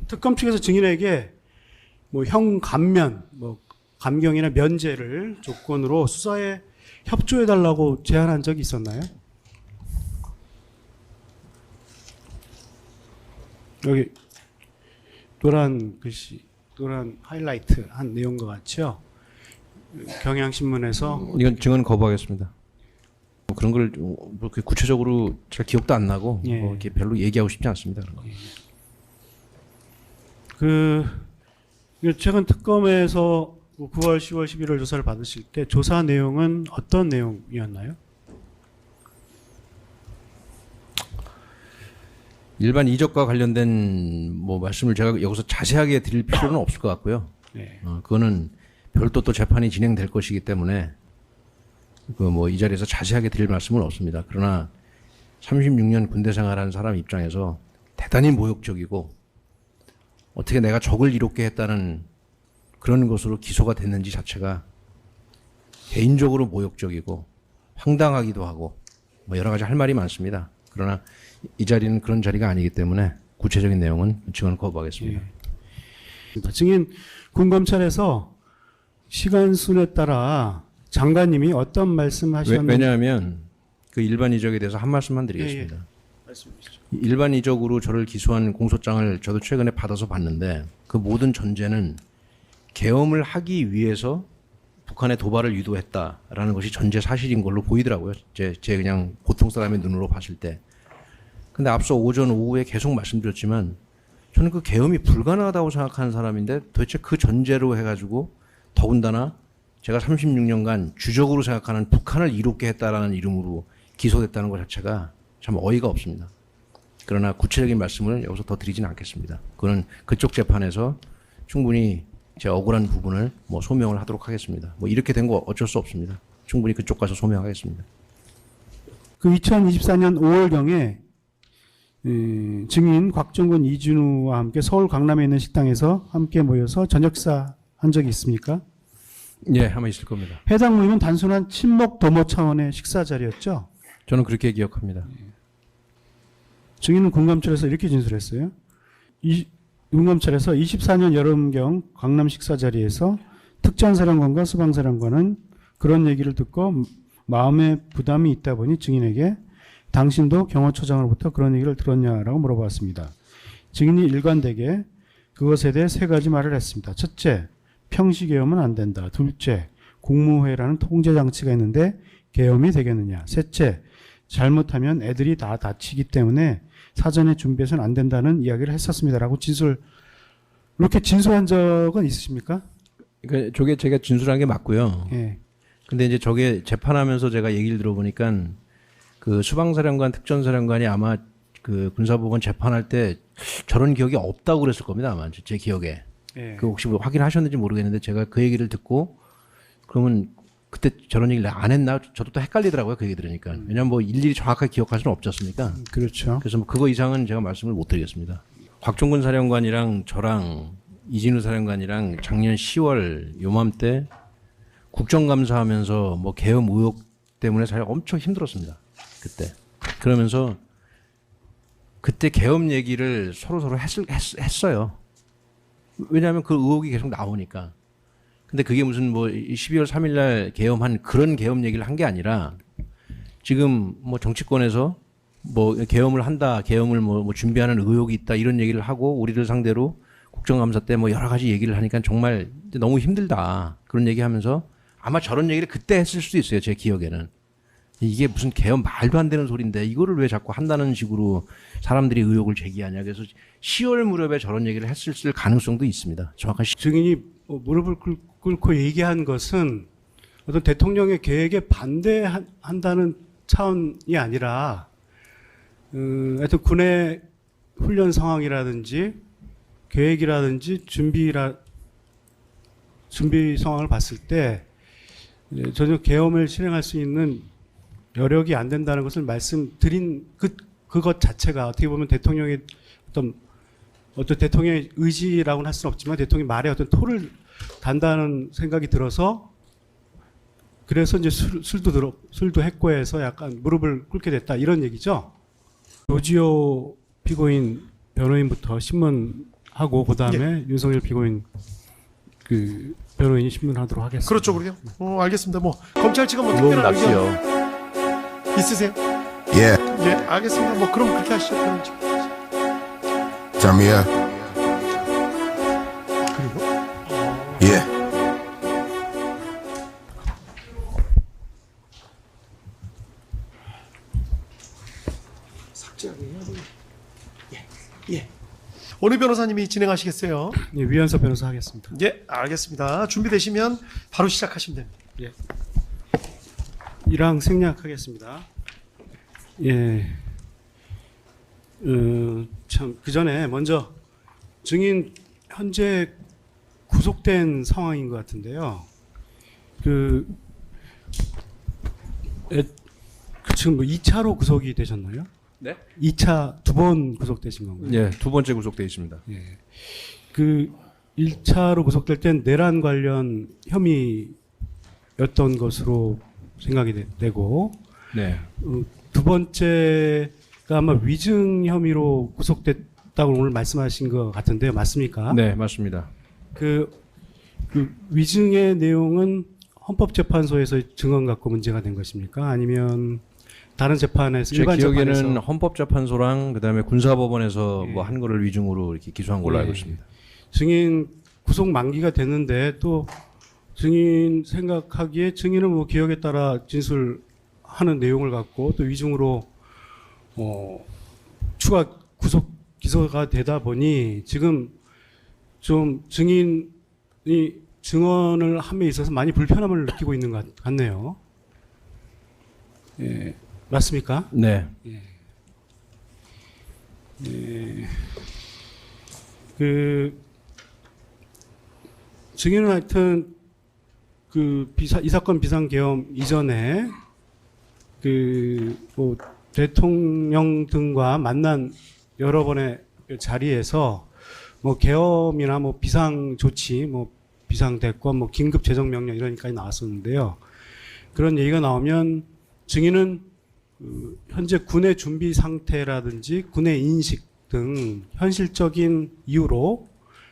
특검 측에서 증인에게 뭐 형 감면, 뭐 감경이나 면제를 조건으로 수사에 협조해달라고 제안한 적이 있었나요? 여기 노란 글씨, 노란 하이라이트 한 내용과 같이요. 경향신문에서 이건 증언 거부하겠습니다. 뭐 그런 걸 뭐 그렇게 구체적으로 잘 기억도 안 나고 예. 뭐 이렇게 별로 얘기하고 싶지 않습니다. 그런 거. 최근 특검에서 9월, 10월, 11월 조사를 받으실 때 조사 내용은 어떤 내용이었나요? 일반 이적과 관련된 뭐 말씀을 제가 여기서 자세하게 드릴 필요는 없을 것 같고요. 네. 그거는 별도 또 재판이 진행될 것이기 때문에 그 뭐 이 자리에서 자세하게 드릴 말씀은 없습니다. 그러나 36년 군대 생활한 사람 입장에서 대단히 모욕적이고 어떻게 내가 적을 이롭게 했다는 그런 것으로 기소가 됐는지 자체가 개인적으로 모욕적이고 황당하기도 하고 뭐 여러 가지 할 말이 많습니다. 그러나 이 자리는 그런 자리가 아니기 때문에 구체적인 내용은 증언을 거부하겠습니다. 예. 증인 군검찰에서 시간 순에 따라 장관님이 어떤 말씀하셨는지 왜냐하면 그 일반 이적에 대해서 한 말씀만 드리겠습니다. 말씀해 주시죠. 일반 이적으로 저를 기소한 공소장을 저도 최근에 받아서 봤는데 그 모든 전제는 계엄을 하기 위해서 북한의 도발을 유도했다라는 것이 전제 사실인 걸로 보이더라고요. 제 그냥 보통 사람의 눈으로 봤을 때. 근데 앞서 오전 오후에 계속 말씀드렸지만 저는 그 계엄이 불가능하다고 생각하는 사람인데 도대체 그 전제로 해가지고 더군다나 제가 36년간 주적으로 생각하는 북한을 이롭게 했다라는 이름으로 기소됐다는 것 자체가 참 어이가 없습니다. 그러나 구체적인 말씀을 여기서 더 드리지는 않겠습니다. 그거는 그쪽 재판에서 충분히 제 억울한 부분을 뭐 소명을 하도록 하겠습니다. 뭐 이렇게 된 거 어쩔 수 없습니다. 충분히 그쪽 가서 소명하겠습니다. 그 2024년 5월경에 증인 곽종근 이준우와 함께 서울 강남에 있는 식당에서 함께 모여서 저녁 식사 한 적이 있습니까? 예, 아마 있을 겁니다. 해당 모임은 단순한 친목 도모 차원의 식사 자리였죠. 저는 그렇게 기억합니다. 증인은 군검찰에서 이렇게 진술했어요. 군검찰에서 24년 여름경 강남 식사 자리에서 특전사령관과 수방사령관은 그런 얘기를 듣고 마음에 부담이 있다 보니 증인에게 당신도 경호처장으로부터 그런 얘기를 들었냐라고 물어봤습니다. 증인이 일관되게 그것에 대해 세 가지 말을 했습니다. 첫째, 평시계엄은 안 된다. 둘째, 국무회의라는 통제장치가 있는데 계엄이 되겠느냐. 셋째, 잘못하면 애들이 다 다치기 때문에 사전에 준비해서는 안 된다는 이야기를 했었습니다라고 이렇게 진술한 적은 있으십니까? 그러니까 저게 제가 진술한 게 맞고요. 예. 근데 이제 저게 재판하면서 제가 얘기를 들어보니까 그 수방사령관, 특전사령관이 아마 그 군사법원 재판할 때 저런 기억이 없다고 그랬을 겁니다. 아마 제 기억에. 예. 그 혹시 뭐 확인하셨는지 모르겠는데 제가 그 얘기를 듣고 그러면 그때 저런 얘기를 안 했나? 저도 또 헷갈리더라고요. 그 얘기 들으니까. 왜냐면 뭐 일일이 정확하게 기억할 수는 없지 않습니까? 그렇죠. 그래서 뭐 그거 이상은 제가 말씀을 못 드리겠습니다. 곽종근 사령관이랑 저랑 이진우 사령관이랑 작년 10월 요맘때 국정감사하면서 뭐 계엄 의혹 때문에 사실 엄청 힘들었습니다. 그때. 그러면서 그때 계엄 얘기를 서로 했어요. 왜냐하면 그 의혹이 계속 나오니까. 근데 그게 무슨 뭐 12월 3일 날 계엄한 그런 계엄 얘기를 한 게 아니라 지금 뭐 정치권에서 뭐 계엄을 한다, 계엄을 뭐 준비하는 의혹이 있다 이런 얘기를 하고 우리를 상대로 국정감사 때 뭐 여러 가지 얘기를 하니까 정말 너무 힘들다 그런 얘기하면서 아마 저런 얘기를 그때 했을 수도 있어요. 제 기억에는. 이게 무슨 계엄 말도 안 되는 소리인데 이거를 왜 자꾸 한다는 식으로 사람들이 의혹을 제기하냐. 그래서 10월 무렵에 저런 얘기를 했을 가능성도 있습니다. 정확한 증인이 무릎을 꿇고 얘기한 것은 어떤 대통령의 계획에 반대한다는 차원이 아니라 하여튼 군의 훈련 상황이라든지 계획이라든지 준비 상황을 봤을 때 전혀 계엄을 실행할 수 있는 여력이 안 된다는 것을 말씀드린 그것 자체가 어떻게 보면 대통령의 어떤 대통령의 의지라고는 할 수는 없지만 대통령의 말에 어떤 토를 단다는 생각이 들어서 그래서 이제 술도 했고 해서 약간 무릎을 꿇게 됐다 이런 얘기죠. 조지호 피고인 변호인부터 신문하고 그다음에 윤석열 피고인 그 변호인이 신문하도록 하겠습니다. 그렇죠, 그러게요. 알겠습니다. 뭐 검찰 측은 뭐 무거운 특별한 낚시요. 의견 있으세요? Yeah, 예, 알겠습니다. 뭐 그럼 그렇게 하시죠. 그럼 지금. turn me up. Yeah. 오늘 변호사님이 진행하시겠어요? 예, 위원석 변호사 하겠습니다. 예, 알겠습니다. 준비되시면 바로 시작하시면 됩니다. 1항 생략하겠습니다. 예. 참, 그 전에 먼저 증인 현재 구속된 상황인 것 같은데요. 지금 뭐 2차로 구속이 되셨나요? 네? 2차 두 번 구속되신 건가요? 예, 두 번째 구속돼 있습니다. 예. 그 1차로 구속될 땐 내란 관련 혐의였던 것으로 생각이 되고 네. 두 번째가 아마 위증 혐의로 구속됐다고 오늘 말씀하신 것 같은데요. 맞습니까? 네, 맞습니다. 그 위증의 내용은 헌법재판소에서 증언 갖고 문제가 된 것입니까? 아니면 다른 재판에서 제 일반 기억에는 재판에서 헌법재판소랑 그다음에 군사법원에서 예. 뭐 한 거를 위증으로 이렇게 기소한 걸로 예. 알고 있습니다. 증인 구속 만기가 됐는데 또 증인 생각하기에 증인은 뭐 기억에 따라 진술하는 내용을 갖고 또 위증으로 추가 구속 기소가 되다 보니 지금 좀 증인이 증언을 함에 있어서 많이 불편함을 느끼고 있는 것 같네요. 예, 맞습니까? 네. 그 증인은 하여튼 이 사건 비상계엄 이전에 뭐 대통령 등과 만난 여러 번의 그 자리에서 뭐 계엄이나 뭐 비상 조치, 뭐 비상 대권, 뭐 긴급 재정 명령 이런 얘기까지 나왔었는데요. 그런 얘기가 나오면 증인은 현재 군의 준비 상태라든지 군의 인식 등 현실적인 이유로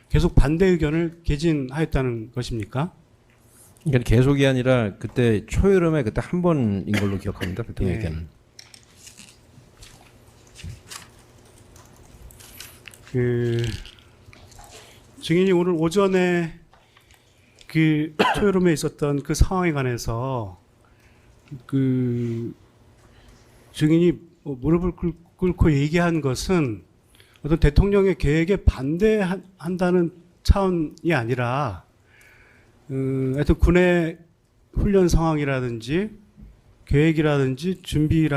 계속 반대 의견을 개진하였다는 것입니까? 그러니까 계속이 아니라 그때 초여름에 그때 한 번인 걸로 기억합니다. 대통령께는. 증인이 오늘 오전에 그 초여름에 있었던 그 상황에 관해서 증인이 무릎을 꿇고 얘기한 것은 어떤 대통령의 계획에 반대한다는 차원이 아니라 하여튼 군의 훈련 상황이라든지 계획이라든지 준비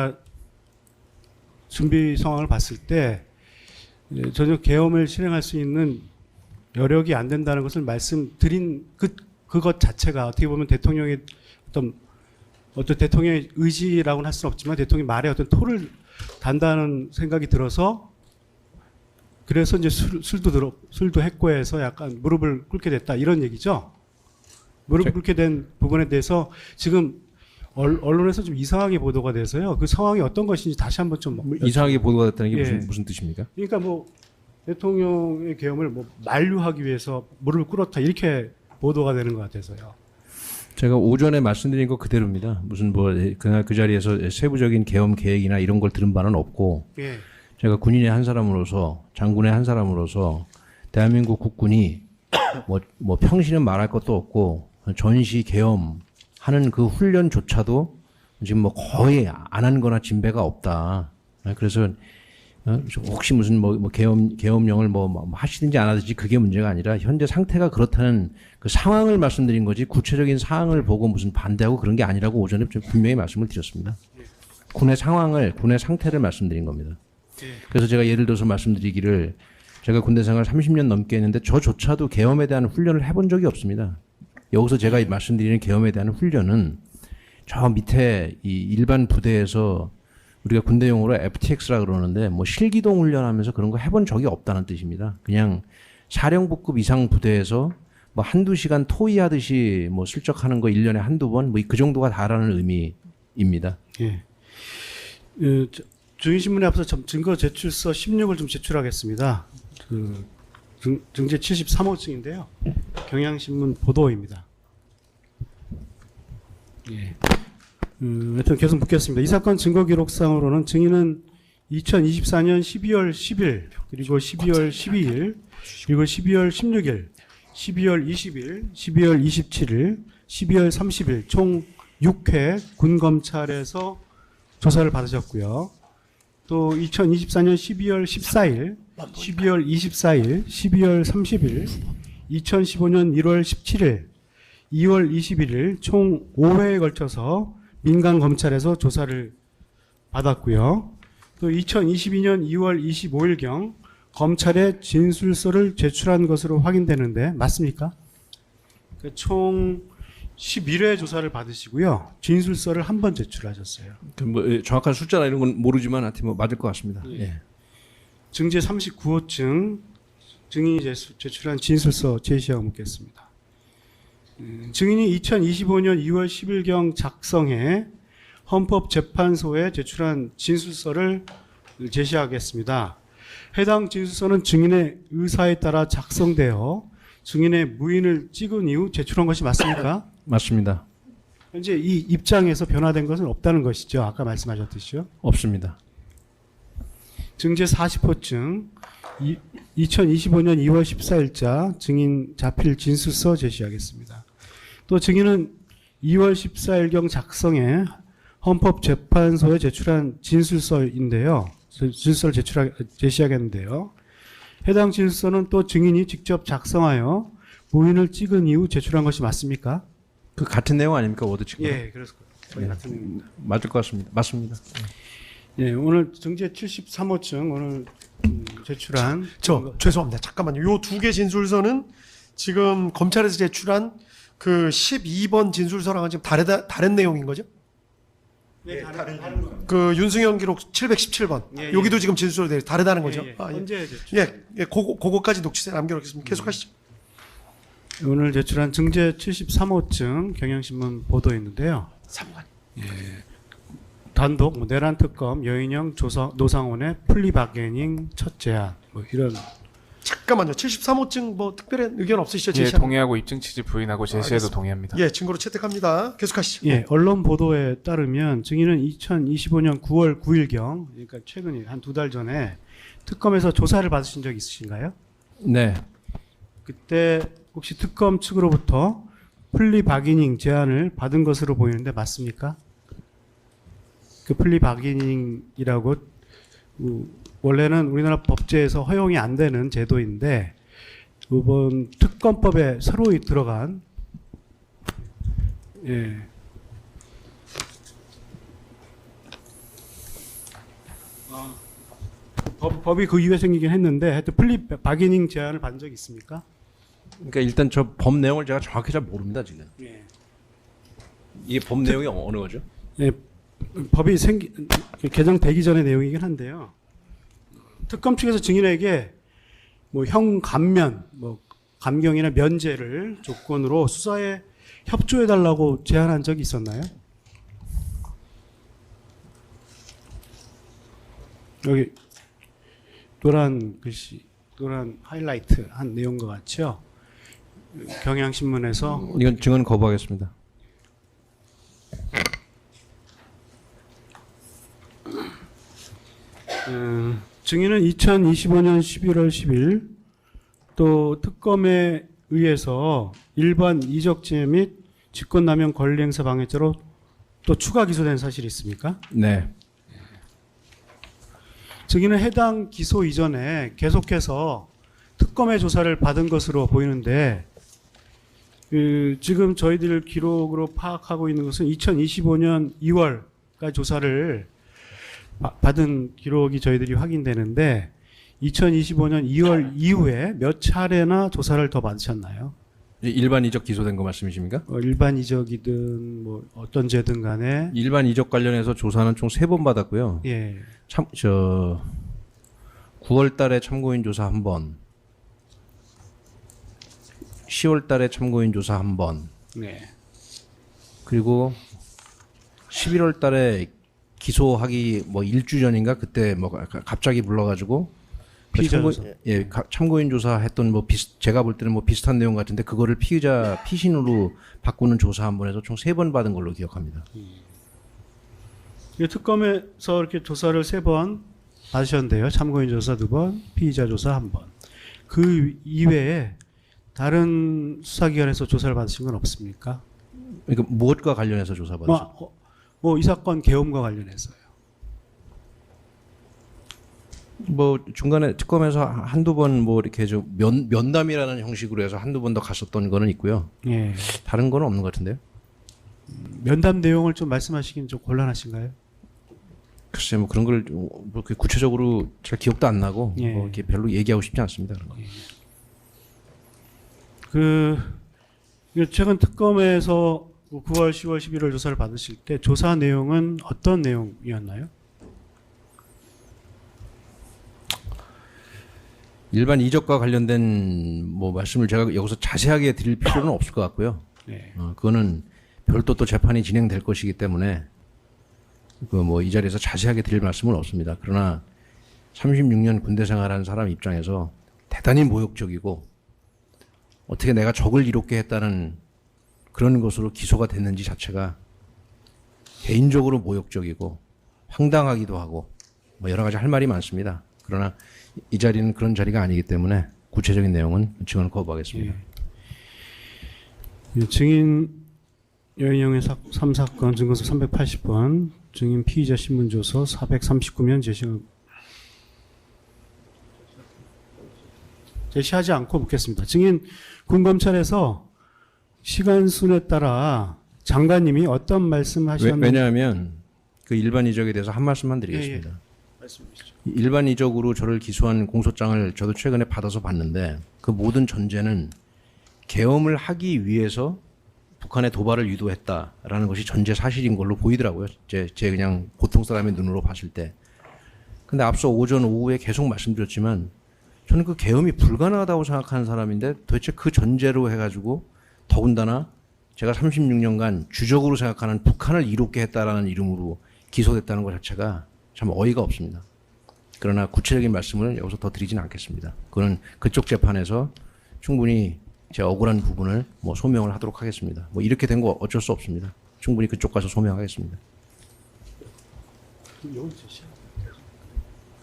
상황을 봤을 때 전혀 계엄을 실행할 수 있는 여력이 안 된다는 것을 말씀드린 그것 자체가 어떻게 보면 대통령의 어떤 대통령의 의지라고는 할 수는 없지만 대통령의 말에 어떤 토를 단다는 생각이 들어서 그래서 이제 술도 했고 해서 약간 무릎을 꿇게 됐다 이런 얘기죠. 무릎을 꿇게 된 부분에 대해서 지금 언론에서 좀 이상하게 보도가 돼서요. 그 상황이 어떤 것인지 다시 한번 좀 이상하게 보도가 됐다는 게 예. 무슨 뜻입니까? 그러니까 뭐 대통령의 계엄을 뭐 만류하기 위해서 무릎을 꿇었다 이렇게 보도가 되는 것 같아서요. 제가 오전에 말씀드린 거 그대로입니다. 무슨 뭐 그날 그 자리에서 세부적인 계엄 계획이나 이런 걸 들은 바는 없고 예. 제가 군인의 한 사람으로서 장군의 한 사람으로서 대한민국 국군이 뭐 평시는 말할 것도 없고 전시 계엄 하는 그 훈련조차도 지금 뭐 거의 안 한 거나 진배가 없다. 그래서 혹시 무슨 뭐 계엄령을 뭐 하시든지 안 하든지 그게 문제가 아니라 현재 상태가 그렇다는 그 상황을 말씀드린 거지 구체적인 사항을 보고 무슨 반대하고 그런 게 아니라고 오전에 좀 분명히 말씀을 드렸습니다. 군의 상황을, 군의 상태를 말씀드린 겁니다. 그래서 제가 예를 들어서 말씀드리기를 제가 군대 생활 30년 넘게 했는데 저조차도 계엄에 대한 훈련을 해본 적이 없습니다. 여기서 제가 말씀드리는 계엄에 대한 훈련은 저 밑에 이 일반 부대에서 우리가 군대 용어로 FTX라 그러는데 뭐 실기동 훈련하면서 그런 거 해본 적이 없다는 뜻입니다. 그냥 사령부급 이상 부대에서 뭐 한두 시간 토의하듯이 뭐 슬쩍 하는 거 1년에 한두 번 뭐 그 정도가 다라는 의미입니다. 예. 증인신문에 앞서 증거 제출서 16을 좀 제출하겠습니다. 증제 73호증인데요. 경향신문 보도입니다. 예. 하여튼 계속 묻겠습니다. 이 사건 증거 기록상으로는 증인은 2024년 12월 10일, 그리고 12월 12일, 그리고 12월 16일, 12월 20일, 12월 27일, 12월 30일 총 6회 군검찰에서 조사를 받으셨고요. 또 2024년 12월 14일, 12월 24일, 12월 30일, 2015년 1월 17일, 2월 21일 총 5회에 걸쳐서 민간 검찰에서 조사를 받았고요. 또 2022년 2월 25일경 검찰에 진술서를 제출한 것으로 확인되는데 맞습니까? 총 11회 조사를 받으시고요. 진술서를 한 번 제출하셨어요. 뭐 정확한 숫자나 이런 건 모르지만 하여튼 뭐 맞을 것 같습니다. 예. 증제 39호증 증인이 제출한 진술서 제시하고 묻겠습니다. 증인이 2025년 2월 10일경 작성해 헌법재판소에 제출한 진술서를 제시하겠습니다. 해당 진술서는 증인의 의사에 따라 작성되어 증인의 무인을 찍은 이후 제출한 것이 맞습니까? 맞습니다. 현재 이 입장에서 변화된 것은 없다는 것이죠. 아까 말씀하셨듯이요. 없습니다. 증제 40호증 2025년 2월 14일자 증인 자필 진술서 제시하겠습니다. 또 증인은 2월 14일경 작성해 헌법재판소에 제출한 진술서인데요. 진술서를 제시하겠는데요. 해당 진술서는 또 증인이 직접 작성하여 무인을 찍은 이후 제출한 것이 맞습니까? 그 같은 내용 아닙니까? 워드 친구? 예, 그래서 거의 같은 내용입니다. 맞을 것 같습니다. 맞습니다. 예, 오늘 증제 73호증 오늘 제출한 죄송합니다. 잠깐만요. 요 두 개 진술서는 지금 검찰에서 제출한 그 12번 진술서랑은 지금 다른 내용인 거죠? 네, 다른 거. 그 윤승현 기록 717번. 예, 예. 여기도 지금 진술서 다르다는 거죠? 예, 예. 아, 예. 언제 제출? 예, 그거까지 녹취에 남겨놓겠습니다. 계속하시죠. 오늘 제출한 증제 73호증 경향신문 보도였는데요. 3번. 단독 내란 특검 여인영 노상원의 플리 바게닝 첫 제안 뭐 이런. 잠깐만요. 73호증 뭐 특별한 의견 없으시죠? 예, 제시하는 동의하고 입증 취지 부인하고 제시해도 동의합니다. 예, 증거로 채택합니다. 계속하시죠. 예, 언론 보도에 따르면 증인은 2025년 9월 9일경 그러니까 최근에 한 두 달 전에 특검에서 조사를 받으신 적 있으신가요? 네. 그때 혹시 특검 측으로부터 플리 바기닝 제안을 받은 것으로 보이는데 맞습니까? 그 플리 바기닝이라고 원래는 우리나라 법제에서 허용이 안 되는 제도인데 이번 특검법에 새로 들어간 예. 법이 그 이후에 생기긴 했는데 하여튼 플리 바기닝 제안을 받은 적 있습니까? 그러니까 일단 저 법 내용을 제가 정확히 잘 모릅니다 지금. 예. 이게 법 내용이 어느 거죠? 예, 법이 개정되기 전의 내용이긴 한데요. 특검 측에서 증인에게 뭐 형 감면, 뭐 감경이나 면제를 조건으로 수사에 협조해달라고 제안한 적이 있었나요? 여기 노란 글씨, 노란 하이라이트 한 내용과 같죠? 경향신문에서 이건 증언 거부하겠습니다. 증인은 2025년 11월 10일 또 특검에 의해서 일반 이적죄 및 직권남용 권리행사 방해죄로 또 추가 기소된 사실이 있습니까? 네. 증인은 해당 기소 이전에 계속해서 특검의 조사를 받은 것으로 보이는데 지금 저희들 기록으로 파악하고 있는 것은 2025년 2월까지 조사를 받은 기록이 저희들이 확인되는데 2025년 2월 이후에 몇 차례나 조사를 더 받으셨나요? 일반 이적 기소된 거 말씀이십니까? 일반 이적이든 뭐 어떤 죄든 간에 일반 이적 관련해서 조사는 총 3번 받았고요. 예. 9월 달에 참고인 조사 1번, 10월 달에 참고인 조사 1번, 네. 그리고 11월 달에 기소하기 뭐 일주 전인가 그때 뭐 갑자기 불러가지고 그 피의자 참고, 조사. 예, 참고인 조사했던 뭐 제가 볼 때는 뭐 비슷한 내용 같은데 그거를 피의자 피신으로 바꾸는 조사 한 번 해서 총 3번 받은 걸로 기억합니다. 이 특검에서 이렇게 조사를 3번 받으셨는데요. 참고인 조사 2번, 피의자 조사 1번. 그 이외에 다른 수사기관에서 조사를 받으신 건 없습니까? 그러니까 무엇과 관련해서 조사받으셨어요? 뭐 이 사건 계엄과 관련해서요. 뭐 중간에 특검에서 한두 번 뭐 이렇게 좀 면담이라는 형식으로 해서 한두 번 더 갔었던 거는 있고요. 예. 다른 거는 없는 것 같은데요. 면담 내용을 좀 말씀하시긴 좀 곤란하신가요? 글쎄 뭐 그런 걸 뭐 이렇게 구체적으로 잘 기억도 안 나고 예. 뭐 이렇게 별로 얘기하고 싶지 않습니다. 그런 거. 최근 특검에서 9월, 10월, 11월 조사를 받으실 때 조사 내용은 어떤 내용이었나요? 일반 이적과 관련된 뭐 말씀을 제가 여기서 자세하게 드릴 필요는 없을 것 같고요. 네. 그거는 별도 또 재판이 진행될 것이기 때문에 그 뭐 이 자리에서 자세하게 드릴 말씀은 없습니다. 그러나 36년 군대 생활한 사람 입장에서 대단히 모욕적이고 어떻게 내가 적을 이롭게 했다는 그런 것으로 기소가 됐는지 자체가 개인적으로 모욕적이고 황당하기도 하고 뭐 여러 가지 할 말이 많습니다. 그러나 이 자리는 그런 자리가 아니기 때문에 구체적인 내용은 증언을 거부하겠습니다. 증인 여인영의 3사건 증거서 380번, 증인 피의자 신문조서 439면 제시하지 않고 묻겠습니다. 증인 군검찰에서 시간순에 따라 장관님이 어떤 말씀하셨는지 왜냐하면 그 일반 이적에 대해서 한 말씀만 드리겠습니다. 말씀해 주시죠. 일반 이적으로 저를 기소한 공소장을 저도 최근에 받아서 봤는데 그 모든 전제는 계엄을 하기 위해서 북한의 도발을 유도했다라는 것이 전제 사실인 걸로 보이더라고요. 제 그냥 보통 사람의 눈으로 봤을 때. 근데 앞서 오전 오후에 계속 말씀드렸지만 저는 그 계엄이 불가능하다고 생각하는 사람인데 도대체 그 전제로 해가지고 더군다나 제가 36년간 주적으로 생각하는 북한을 이롭게 했다라는 이름으로 기소됐다는 것 자체가 참 어이가 없습니다. 그러나 구체적인 말씀을 여기서 더 드리진 않겠습니다. 그거는 그쪽 재판에서 충분히 제 억울한 부분을 뭐 소명을 하도록 하겠습니다. 뭐 이렇게 된 거 어쩔 수 없습니다. 충분히 그쪽 가서 소명하겠습니다.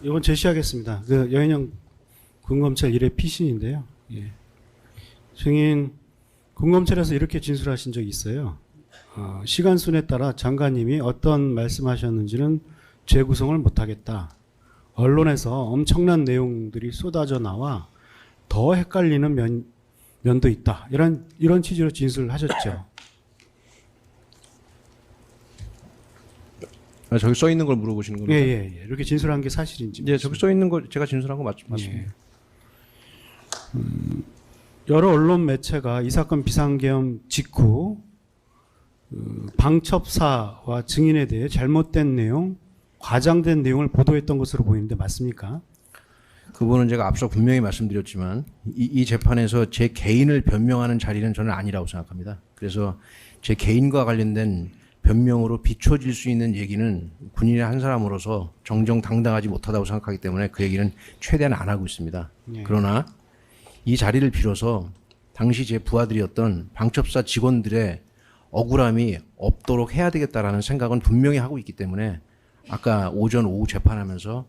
이건 제시하겠습니다. 그 여인영 군검찰 1회 피신인데요. 예. 증인 군검찰에서 이렇게 진술하신 적이 있어요. 시간순에 따라 장관님이 어떤 말씀하셨는지는 재구성을 못하겠다. 언론에서 엄청난 내용들이 쏟아져 나와 더 헷갈리는 면도 있다. 이런 취지로 진술하셨죠. 저기 써 있는 걸 물어보시는 겁니까? 예. 이렇게 진술한 게 사실인지. 예, 저기 써 있는 거 제가 진술한 거 맞습니다. 예. 여러 언론 매체가 이 사건 비상계엄 직후 방첩사와 증인에 대해 잘못된 내용, 과장된 내용을 보도했던 것으로 보이는데 맞습니까? 그분은 제가 앞서 분명히 말씀드렸지만 이 재판에서 제 개인을 변명하는 자리는 저는 아니라고 생각합니다. 그래서 제 개인과 관련된 변명으로 비춰질 수 있는 얘기는 군인의 한 사람으로서 정정당당하지 못하다고 생각하기 때문에 그 얘기는 최대한 안 하고 있습니다. 예. 그러나 이 자리를 빌어서 당시 제 부하들이었던 방첩사 직원들의 억울함이 없도록 해야 되겠다라는 생각은 분명히 하고 있기 때문에 아까 오전 오후 재판하면서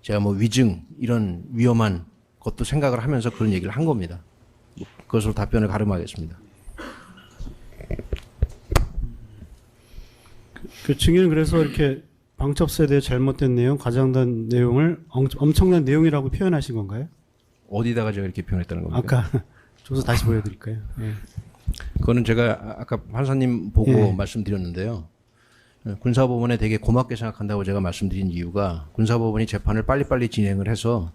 제가 뭐 위증 이런 위험한 것도 생각을 하면서 그런 얘기를 한 겁니다. 그것으로 답변을 가름하겠습니다. 그 증인은 그래서 이렇게 방첩사에 대해 잘못된 내용, 과장된 내용을 엄청난 내용이라고 표현하신 건가요? 어디다가 제가 이렇게 표현했다는 겁니까? 아까 조서 다시 보여드릴까요? 예. 그거는 제가 아까 판사님 보고 예. 말씀드렸는데요. 군사법원에 되게 고맙게 생각한다고 제가 말씀드린 이유가 군사법원이 재판을 빨리빨리 진행을 해서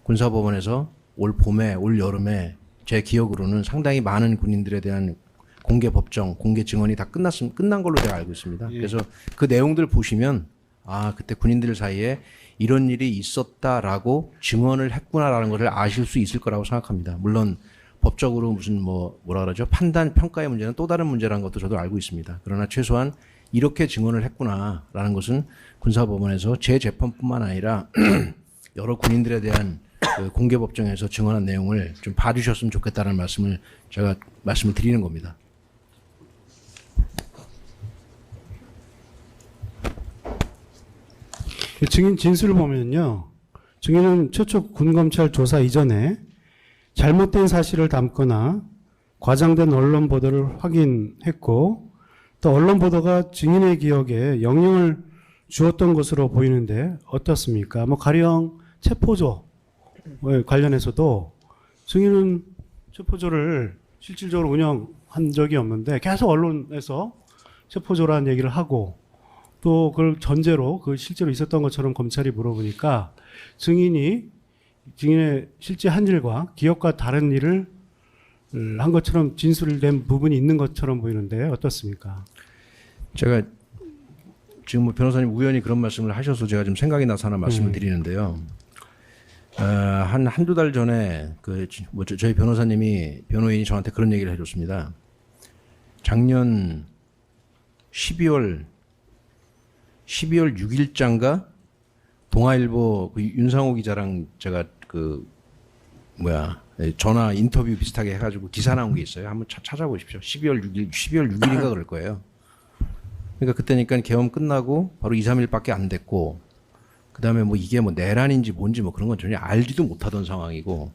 군사법원에서 올 봄에 올 여름에 제 기억으로는 상당히 많은 군인들에 대한 공개 법정, 공개 증언이 다 끝난 걸로 제가 알고 있습니다. 예. 그래서 그 내용들 보시면 아 그때 군인들 사이에 이런 일이 있었다라고 증언을 했구나라는 것을 아실 수 있을 거라고 생각합니다. 물론 법적으로 무슨 뭐라 그러죠? 판단, 평가의 문제는 또 다른 문제라는 것도 저도 알고 있습니다. 그러나 최소한 이렇게 증언을 했구나라는 것은 군사법원에서 제 재판뿐만 아니라 여러 군인들에 대한 그 공개법정에서 증언한 내용을 좀 봐주셨으면 좋겠다는 말씀을 제가 말씀을 드리는 겁니다. 그 증인 진술을 보면요. 증인은 최초 군검찰 조사 이전에 잘못된 사실을 담거나 과장된 언론 보도를 확인했고 또 언론 보도가 증인의 기억에 영향을 주었던 것으로 보이는데 어떻습니까? 뭐 가령 체포조 관련해서도 증인은 체포조를 실질적으로 운영한 적이 없는데 계속 언론에서 체포조라는 얘기를 하고 또 그걸 전제로 그 실제로 있었던 것처럼 검찰이 물어보니까 증인의 실제 한 일과 기억과 다른 일을 한 것처럼 진술된 부분이 있는 것처럼 보이는데 어떻습니까? 제가 지금 뭐 변호사님 우연히 그런 말씀을 하셔서 제가 좀 생각이 나서 하나 말씀을 드리는데요. 한두 달 전에 저희 변호인이 저한테 그런 얘기를 해줬습니다. 작년 12월 6일자인가 동아일보 그 윤상호 기자랑 제가 전화 인터뷰 비슷하게 해가지고 기사 나온 게 있어요. 한번 찾아보십시오. 12월 6일인가 그럴 거예요. 그러니까 그때니까 계엄 끝나고 바로 2, 3일밖에 안 됐고, 그 다음에 뭐 이게 뭐 내란인지 뭔지 뭐 그런 건 전혀 알지도 못하던 상황이고,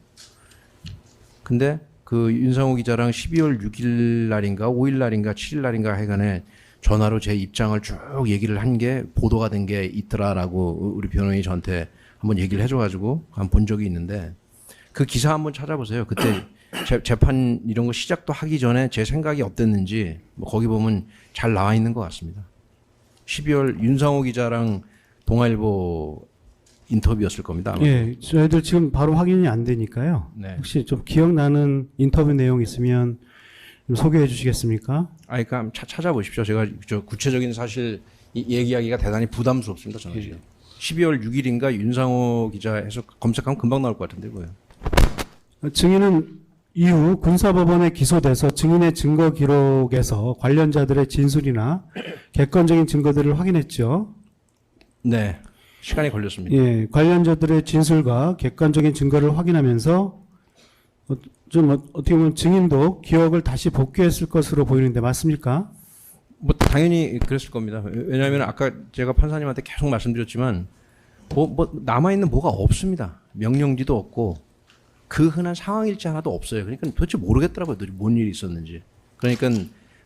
근데 그 윤상호 기자랑 12월 6일 날인가 5일 날인가 7일 날인가 하여간에 전화로 제 입장을 쭉 얘기를 한 게 보도가 된 게 있더라라고 우리 변호인이 저한테 한번 얘기를 해줘가지고 한번 본 적이 있는데 그 기사 한번 찾아보세요. 그때 재판 이런 거 시작도 하기 전에 제 생각이 어땠는지 뭐 거기 보면 잘 나와 있는 것 같습니다. 12월 윤상호 기자랑 동아일보 인터뷰였을 겁니다. 아마. 예, 저희들 지금 바로 확인이 안 되니까요. 네. 혹시 좀 기억나는 인터뷰 내용 있으면 좀 소개해 주시겠습니까? 그러니까 찾아보십시오. 제가 저 구체적인 사실 얘기하기가 대단히 부담스럽습니다. 저는 지금 12월 6일인가 윤상호 기자 해서 검색하면 금방 나올 것 같은데 뭐요? 증인은 이후 군사법원에 기소돼서 증인의 증거 기록에서 관련자들의 진술이나 객관적인 증거들을 확인했죠. 네, 시간이 걸렸습니다. 예, 관련자들의 진술과 객관적인 증거를 확인하면서 좀 어떻게 보면 증인도 기억을 다시 복귀했을 것으로 보이는데 맞습니까? 뭐 당연히 그랬을 겁니다. 왜냐하면 아까 제가 판사님한테 계속 말씀드렸지만 뭐 남아 있는 뭐가 없습니다. 명령지도 없고 그 흔한 상황일지 하나도 없어요. 그러니까 도대체 모르겠더라고요. 뭔 일이 있었는지. 그러니까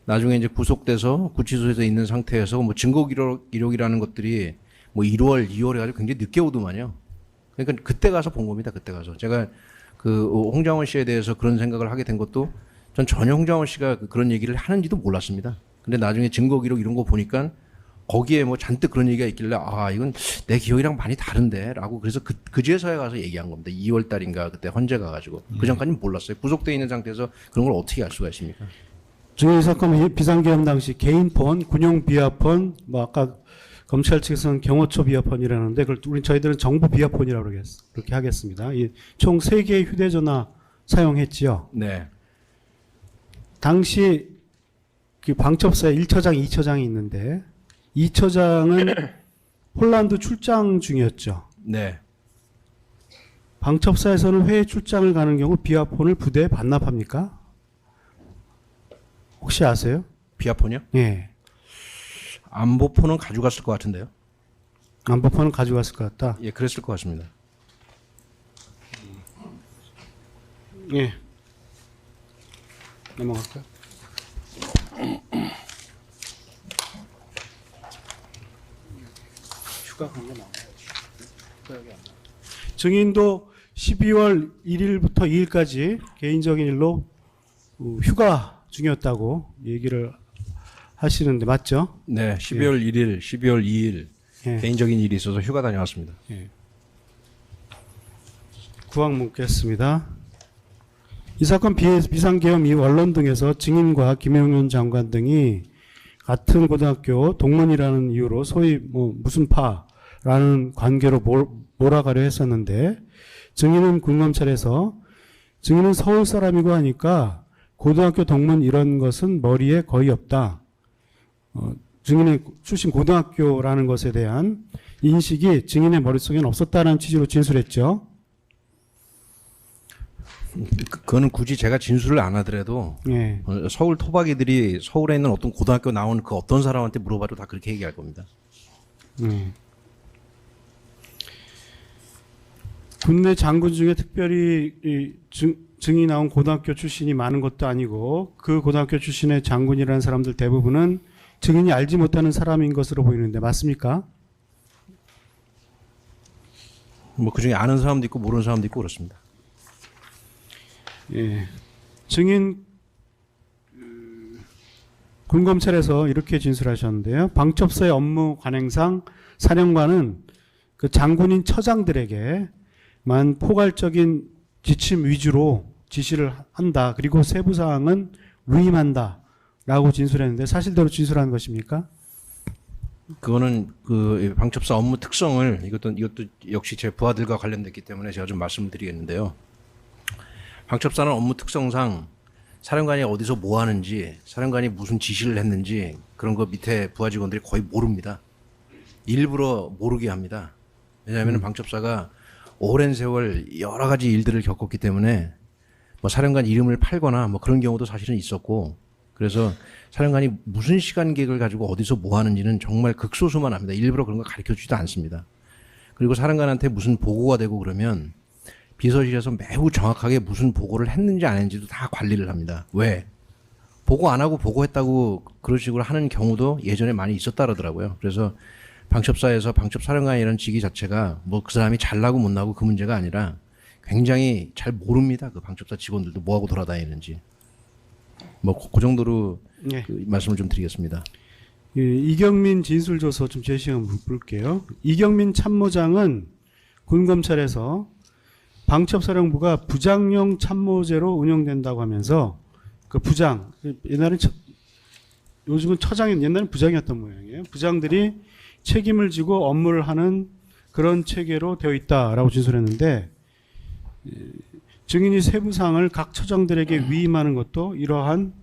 나중에 이제 구속돼서 구치소에서 있는 상태에서 뭐 증거 기록이라는 것들이 뭐 1월, 2월 해가지고 굉장히 늦게 오더만요. 그러니까 그때 가서 본 겁니다. 그때 가서 제가 그 홍장원 씨에 대해서 그런 생각을 하게 된 것도 전 전혀 홍장원 씨가 그런 얘기를 하는지도 몰랐습니다. 근데 나중에 증거 기록 이런 거 보니까 거기에 뭐 잔뜩 그런 얘기가 있길래 이건 내 기억이랑 많이 다른데라고 그래서 그제서야 가서 얘기한 겁니다. 2월 달인가 그때 헌재 가가지고 그 전까지는 몰랐어요. 구속돼 있는 상태에서 그런 걸 어떻게 알 수가 있습니까? 증인 사건 비상계엄 당시 개인폰, 군용 비아폰, 뭐 아까 검찰 측에서는 경호처 비아폰이라는데 그걸 저희들은 정부 비아폰이라고 그렇게 하겠습니다. 총 3개의 휴대전화 사용했지요. 네. 당시 그 방첩사에 1처장, 2처장이 있는데 2처장은 폴란드 출장 중이었죠. 네. 방첩사에서는 해외 출장을 가는 경우 비아폰을 부대에 반납합니까? 혹시 아세요? 비아폰이요? 예. 안보폰은 가져갔을 것 같은데요. 안보폰은 가져갔을 것 같다. 예, 그랬을 것 같습니다. 예. 넘어갈까요? 휴가 간게 나와요. 휴가 여기 안 나와. 증인도 12월 1일부터 2일까지 개인적인 일로 휴가 중이었다고 얘기를 하시는데 맞죠? 네, 12월 1일, 12월 2일 예. 개인적인 일이 있어서 휴가 다녀왔습니다. 구항 묻겠습니다. 이 사건 비상계엄 이후 언론 등에서 증인과 김영현 장관 등이 같은 고등학교 동문이라는 이유로 소위 뭐 무슨 파라는 관계로 몰아가려 했었는데 증인은 군검찰에서 증인은 서울 사람이고 하니까 고등학교 동문 이런 것은 머리에 거의 없다. 증인의 출신 고등학교라는 것에 대한 인식이 증인의 머릿속에는 없었다는 취지로 진술했죠. 그거는 굳이 제가 진술을 안 하더라도 예. 서울 토박이들이 서울에 있는 어떤 고등학교 나온 그 어떤 사람한테 물어봐도 다 그렇게 얘기할 겁니다. 군내 장군 중에 특별히 증이 나온 고등학교 출신이 많은 것도 아니고 그 고등학교 출신의 장군이라는 사람들 대부분은 증인이 알지 못하는 사람인 것으로 보이는데 맞습니까? 뭐 그중에 아는 사람도 있고 모르는 사람도 있고 그렇습니다. 예. 증인 군검찰에서 이렇게 진술하셨는데요. 방첩사의 업무 관행상 사령관은 그 장군인 처장들에게만 포괄적인 지침 위주로 지시를 한다. 그리고 세부 사항은 위임한다라고 진술했는데 사실대로 진술한 것입니까? 그거는 그 방첩사 업무 특성을 이것도 역시 제 부하들과 관련됐기 때문에 제가 좀 말씀드리겠는데요. 방첩사는 업무 특성상 사령관이 어디서 뭐 하는지, 사령관이 무슨 지시를 했는지 그런 거 밑에 부하 직원들이 거의 모릅니다. 일부러 모르게 합니다. 왜냐하면 방첩사가 오랜 세월 여러 가지 일들을 겪었기 때문에 뭐 사령관 이름을 팔거나 뭐 그런 경우도 사실은 있었고, 그래서 사령관이 무슨 시간 계획을 가지고 어디서 뭐 하는지는 정말 극소수만 합니다. 일부러 그런 거 가르쳐 주지도 않습니다. 그리고 사령관한테 무슨 보고가 되고 그러면 비서실에서 매우 정확하게 무슨 보고를 했는지 안 했는지도 다 관리를 합니다. 왜? 보고 안 하고 보고했다고 그런 식으로 하는 경우도 예전에 많이 있었다 그러더라고요. 그래서 방첩사에서 방첩사령관이라는 직위 자체가 뭐 그 사람이 잘나고 못나고 그 문제가 아니라 굉장히 잘 모릅니다. 그 방첩사 직원들도 뭐하고 돌아다니는지. 뭐 그 정도로 예. 그 말씀을 좀 드리겠습니다. 예, 이경민 진술조서 좀 제시 한번 볼게요. 이경민 참모장은 군검찰에서 방첩사령부가 부장형 참모제로 운영된다고 하면서 그 부장, 옛날엔 요즘은 처장이 옛날엔 부장이었던 모양이에요. 부장들이 책임을 지고 업무를 하는 그런 체계로 되어 있다라고 진술했는데 증인이 세부사항을 각 처장들에게 위임하는 것도 이러한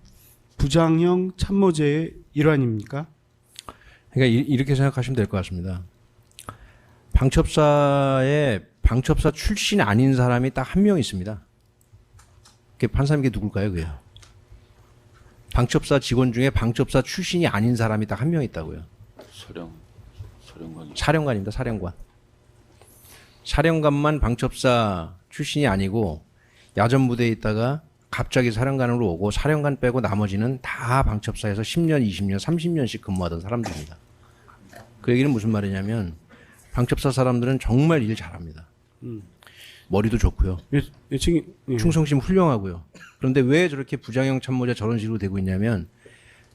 부장형 참모제의 일환입니까? 그러니까 이렇게 생각하시면 될 것 같습니다. 방첩사 출신이 아닌 사람이 딱 한 명 있습니다. 그게 판사님께 누굴까요, 그게? 방첩사 직원 중에 방첩사 출신이 아닌 사람이 딱 한 명 있다고요. 사령관입니다, 사령관. 사령관만 방첩사 출신이 아니고 야전부대에 있다가 갑자기 사령관으로 오고 사령관 빼고 나머지는 다 방첩사에서 10년, 20년, 30년씩 근무하던 사람들입니다. 그 얘기는 무슨 말이냐면 방첩사 사람들은 정말 일 잘합니다. 머리도 좋고요. 충성심 훌륭하고요. 그런데 왜 저렇게 부장형 참모자 저런 식으로 되고 있냐면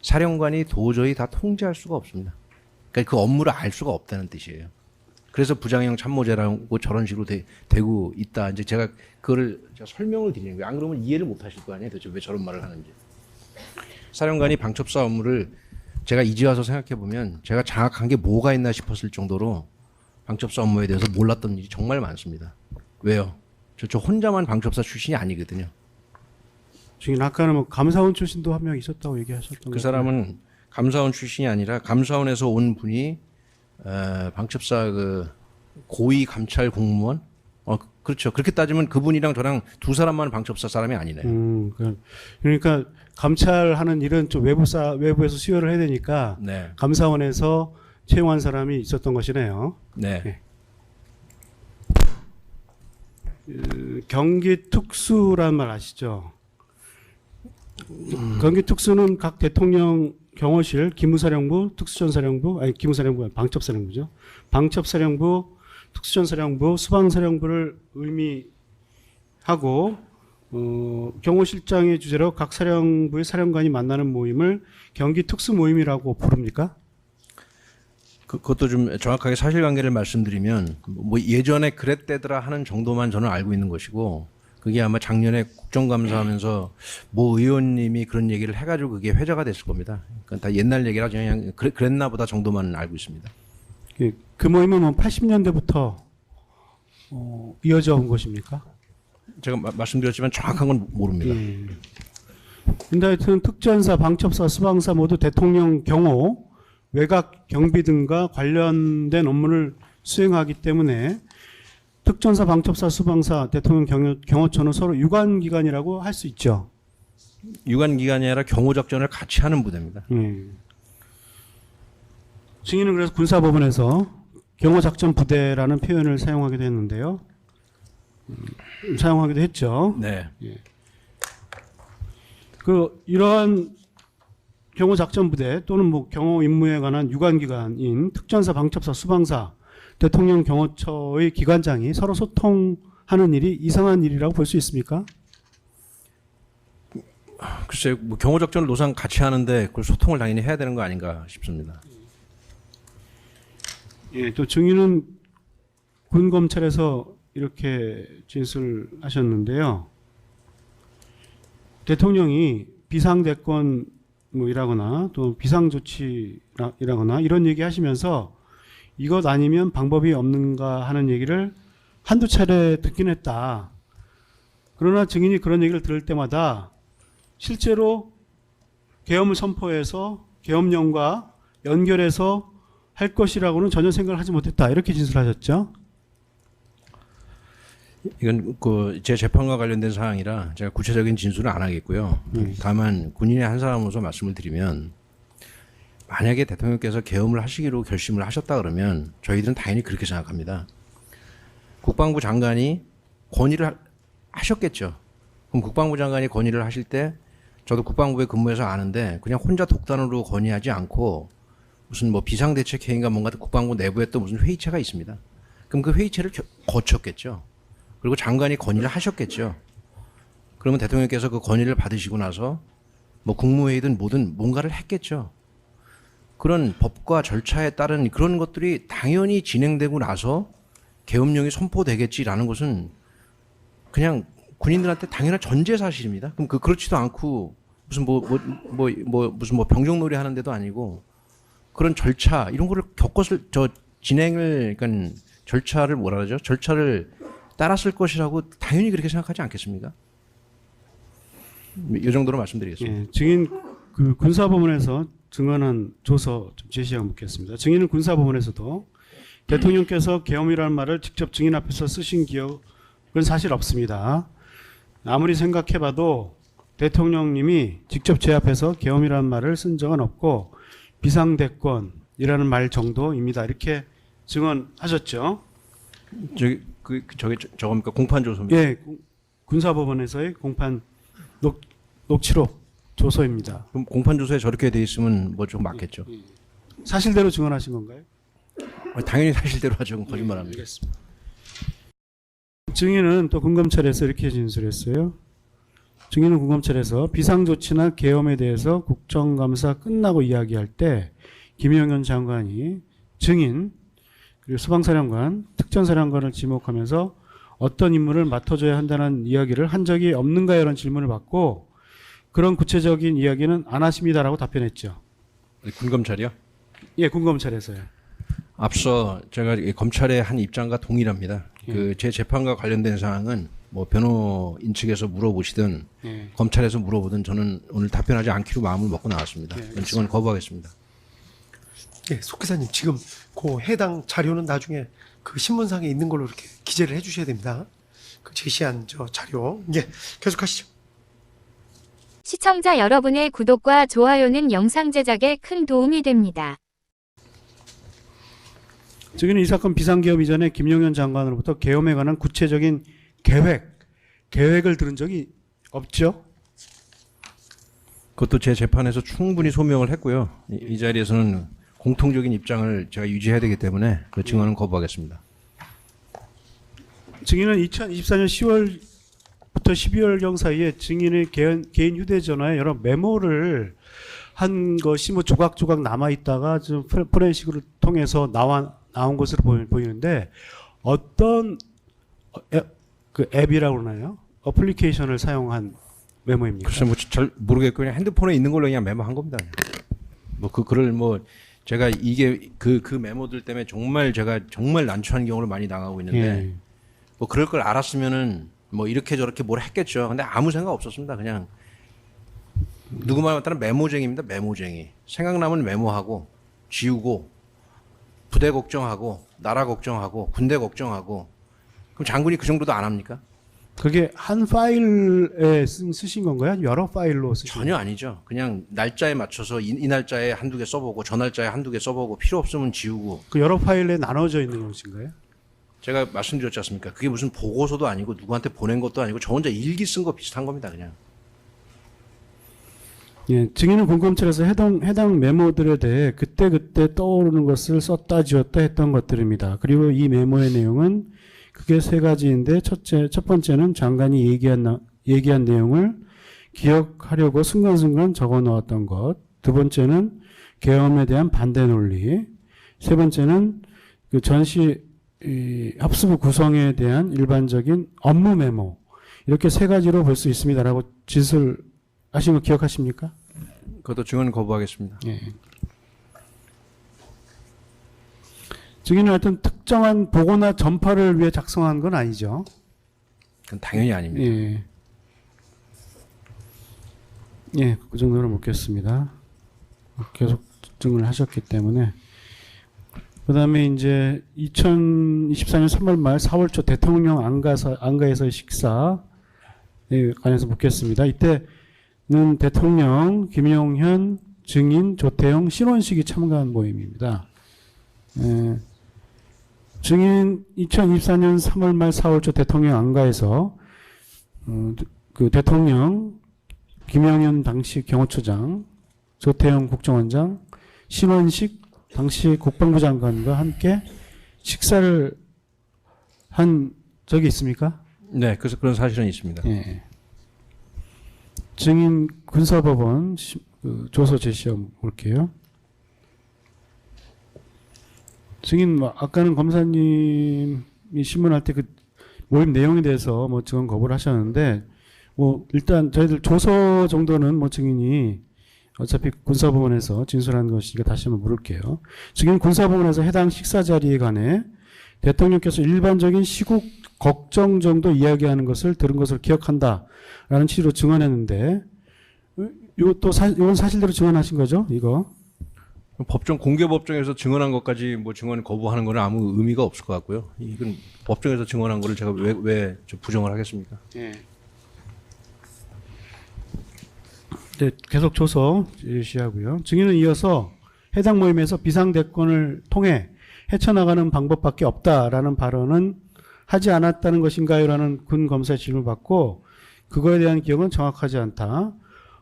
사령관이 도저히 다 통제할 수가 없습니다. 그러니까 그 업무를 알 수가 없다는 뜻이에요. 그래서 부장형 참모자라고 저런 식으로 되고 있다. 이제 제가 그거를 설명을 드리는 거예요. 안 그러면 이해를 못 하실 거 아니에요. 도대체 왜 저런 말을 하는지. 사령관이 방첩사 업무를 제가 이제 와서 생각해 보면 제가 장악한 게 뭐가 있나 싶었을 정도로 방첩사 업무에 대해서 몰랐던 일이 정말 많습니다. 왜요? 저 혼자만 방첩사 출신이 아니거든요. 지금 아까는 뭐 감사원 출신도 한 명 있었다고 얘기하셨던 그 사람은 감사원 출신이 아니라 감사원에서 온 분이 방첩사 그 고위 감찰 공무원? 그렇죠. 그렇게 따지면 그분이랑 저랑 두 사람만 방첩사 사람이 아니네요. 그러니까 감찰하는 일은 좀 외부에서 수여를 해야 되니까 네. 감사원에서 채용한 사람이 있었던 것이네요. 네. 네. 경기 특수란 말 아시죠? 경기 특수는 각 대통령 경호실, 기무사령부, 특수전사령부, 아니 기무사령부, 방첩사령부죠. 방첩사령부, 특수전사령부, 수방사령부를 의미하고 경호실장의 주재로 각 사령부의 사령관이 만나는 모임을 경기 특수 모임이라고 부릅니까? 그것도 좀 정확하게 사실관계를 말씀드리면 뭐 예전에 그랬대더라 하는 정도만 저는 알고 있는 것이고 그게 아마 작년에 국정감사하면서 모 의원님이 그런 얘기를 해가지고 그게 회자가 됐을 겁니다. 그러니까 다 옛날 얘기라 그냥 그랬나 보다 정도만 알고 있습니다. 그 모임은 뭐 80년대부터 이어져 온 것입니까? 제가 말씀드렸지만 정확한 건 모릅니다. 근데 하여튼 특전사, 방첩사, 수방사 모두 대통령 경호 외곽 경비 등과 관련된 업무를 수행하기 때문에 특전사, 방첩사, 수방사, 대통령 경호처는 서로 유관기관이라고 할 수 있죠. 유관기관이 아니라 경호작전을 같이 하는 부대입니다. 증인은 그래서 군사법원에서 경호작전부대라는 표현을 사용하기도 했는데요. 사용하기도 했죠. 네. 이러한 경호작전부대 또는 뭐 경호 임무에 관한 유관기관인 특전사, 방첩사, 수방사, 대통령 경호처의 기관장이 서로 소통하는 일이 이상한 일이라고 볼 수 있습니까? 글쎄요, 뭐 경호작전을 노상 같이 하는데 그걸 소통을 당연히 해야 되는 거 아닌가 싶습니다. 예, 또 증인은 군 검찰에서 이렇게 진술하셨는데요. 대통령이 비상대권 뭐 이라거나 또 비상조치라거나 이런 얘기 하시면서 이것 아니면 방법이 없는가 하는 얘기를 한두 차례 듣긴 했다. 그러나 증인이 그런 얘기를 들을 때마다 실제로 계엄을 선포해서 계엄령과 연결해서 할 것이라고는 전혀 생각을 하지 못했다. 이렇게 진술하셨죠. 이건 그 제 재판과 관련된 사항이라 제가 구체적인 진술은 안 하겠고요. 다만 군인의 한 사람으로서 말씀을 드리면 만약에 대통령께서 계엄을 하시기로 결심을 하셨다 그러면 저희들은 당연히 그렇게 생각합니다. 국방부 장관이 건의를 하셨겠죠. 그럼 국방부 장관이 건의를 하실 때 저도 국방부에 근무해서 아는데 그냥 혼자 독단으로 건의하지 않고 무슨 뭐 비상대책회의인가 뭔가 국방부 내부에 또 무슨 회의체가 있습니다. 그럼 그 회의체를 거쳤겠죠. 그리고 장관이 건의를 하셨겠죠. 그러면 대통령께서 그 건의를 받으시고 나서 뭐 국무회의든 뭐든 뭔가를 했겠죠. 그런 법과 절차에 따른 그런 것들이 당연히 진행되고 나서 계엄령이 선포되겠지라는 것은 그냥 군인들한테 당연한 전제 사실입니다. 그럼 그렇지도 않고 무슨 무슨 병정놀이 하는 데도 아니고 그런 절차 이런 거를 겪었을 진행을 그러니까 절차를 뭐라 그러죠? 절차를 따랐을 것이라고 당연히 그렇게 생각하지 않겠습니까? 이 정도로 말씀드리겠습니다. 예, 증인 그 군사법원에서 증언한 조서 좀 제시하고 묻겠습니다. 증인은 군사법원에서도 대통령께서 계엄이라는 말을 직접 증인 앞에서 쓰신 기억은 사실 없습니다. 아무리 생각해봐도 대통령님이 직접 제 앞에서 계엄이라는 말을 쓴 적은 없고 비상대권이라는 말 정도입니다. 이렇게 증언하셨죠. 저겁니까? 공판 조서입니까? 예, 군사법원에서의 공판 녹취록 조서입니다. 그럼 공판 조서에 저렇게 돼 있으면 뭐 좀 맞겠죠. 사실대로 증언하신 건가요? 당연히 사실대로 하죠. 거짓말합니다. 알겠습니다. 증인은 또 군검찰에서 이렇게 진술했어요. 증인은 군검찰에서 비상조치나 계엄에 대해서 국정감사 끝나고 이야기할 때 김영현 장관이 증인 그리고 수방사령관, 특전사령관을 지목하면서 어떤 임무를 맡아줘야 한다는 이야기를 한 적이 없는가요? 이런 질문을 받고 그런 구체적인 이야기는 안 하십니다라고 답변했죠. 군검찰이요? 예, 군검찰에서요. 앞서 제가 검찰의 한 입장과 동일합니다. 제 재판과 관련된 사항은 뭐 변호인 측에서 물어보시든 검찰에서 물어보든 저는 오늘 답변하지 않기로 마음을 먹고 나왔습니다. 증언 거부하겠습니다. 예, 속 기사님 지금 그 해당 자료는 나중에 그 신문상에 있는 걸로 이렇게 기재를 해주셔야 됩니다. 그 제시한 저 자료. 예, 계속하시죠. 시청자 여러분의 구독과 좋아요는 영상 제작에 큰 도움이 됩니다. 증인은 이 사건 비상계엄 이전에 김영현 장관으로부터 계엄에 관한 구체적인 계획을 들은 적이 없죠. 그것도 제 재판에서 충분히 소명을 했고요. 이 자리에서는 공통적인 입장을 제가 유지해야 되기 때문에 그 증언은 거부하겠습니다. 증인은 2024년 10월부터 12월경 사이에 증인의 개인 휴대전화에 여러 메모를 한 것이 뭐 조각조각 남아 있다가 좀 포렌식을 통해서 나온 것으로 보이는데 어떤 그 앱이라고 그러나요? 어플리케이션을 사용한 메모입니까? 글쎄 뭐 잘 모르겠고 그냥 핸드폰에 있는 걸로 그냥 메모한 겁니다. 뭐 글을 뭐 제가 이게 그 메모들 때문에 제가 정말 난처한 경우를 많이 당하고 있는데 뭐 그럴 걸 알았으면은 뭐 이렇게 저렇게 뭘 했겠죠. 근데 아무 생각 없었습니다. 그냥 누구 말 맞다는 메모쟁이입니다. 메모쟁이. 생각나면 메모하고 지우고 부대 걱정하고 나라 걱정하고 군대 걱정하고 그럼 장군이 그 정도도 안 합니까? 그게 한 파일에 쓰신 건가요? 여러 파일로 쓰신 전혀 아니죠. 그냥 날짜에 맞춰서 이 날짜에 한두 개 써보고 저 날짜에 한두 개 써보고 필요 없으면 지우고. 그 여러 파일에 나눠져 있는 것인가요? 제가 말씀드렸지 않습니까? 그게 무슨 보고서도 아니고 누구한테 보낸 것도 아니고 저 혼자 일기 쓴 거 비슷한 겁니다. 그냥. 예, 증인은 공검찰에서 해당 메모들에 대해 그때그때 떠오르는 것을 썼다 지웠다 했던 것들입니다. 그리고 이 메모의 내용은 그게 세 가지인데 첫 번째는 장관이 얘기한 내용을 기억하려고 순간순간 적어 놓았던 것. 두 번째는 계엄에 대한 반대 논리. 세 번째는 그 전시 합수부 구성에 대한 일반적인 업무 메모. 이렇게 세 가지로 볼 수 있습니다라고 진술하신 거 기억하십니까? 그것도 증언 거부하겠습니다. 예. 증인은 하여튼 특정한 보고나 전파를 위해 작성한 건 아니죠. 그건 당연히 아닙니다. 예. 예, 그 정도로 묻겠습니다. 계속 증언을 하셨기 때문에. 그 다음에 이제 2024년 3월 말 4월 초 대통령 안가에서의 식사에 관해서 묻겠습니다. 이때는 대통령, 김용현, 증인, 조태영, 신원식이 참가한 모임입니다. 예. 증인 2024년 3월 말 4월 초 대통령 안가에서 그 대통령 김영현 당시 경호처장, 조태영 국정원장, 신원식 당시 국방부 장관과 함께 식사를 한 적이 있습니까? 네, 그래서 그런 사실은 있습니다. 예. 증인 군사법원 그 조서 제시어 볼게요. 증인 아까는 검사님이 신문할 때 그 모임 내용에 대해서 뭐 증언 거부를 하셨는데 뭐 일단 저희들 조서 정도는 뭐 증인이 어차피 군사법원에서 진술한 것이니까 다시 한번 물을게요. 증인 군사법원에서 해당 식사 자리에 관해 대통령께서 일반적인 시국 걱정 정도 이야기하는 것을 들은 것을 기억한다라는 취지로 증언했는데 이건 사실대로 증언하신 거죠? 이거? 법정 공개 법정에서 증언한 것까지 뭐 증언 거부하는 거는 아무 의미가 없을 것 같고요. 이건 법정에서 증언한 거를 제가 왜 부정을 하겠습니까? 예. 네, 계속 조서 제시하고요. 증인은 이어서 해당 모임에서 비상대권을 통해 헤쳐나가는 방법밖에 없다라는 발언은 하지 않았다는 것인가요? 라는 군 검사의 질문을 받고 그거에 대한 기억은 정확하지 않다.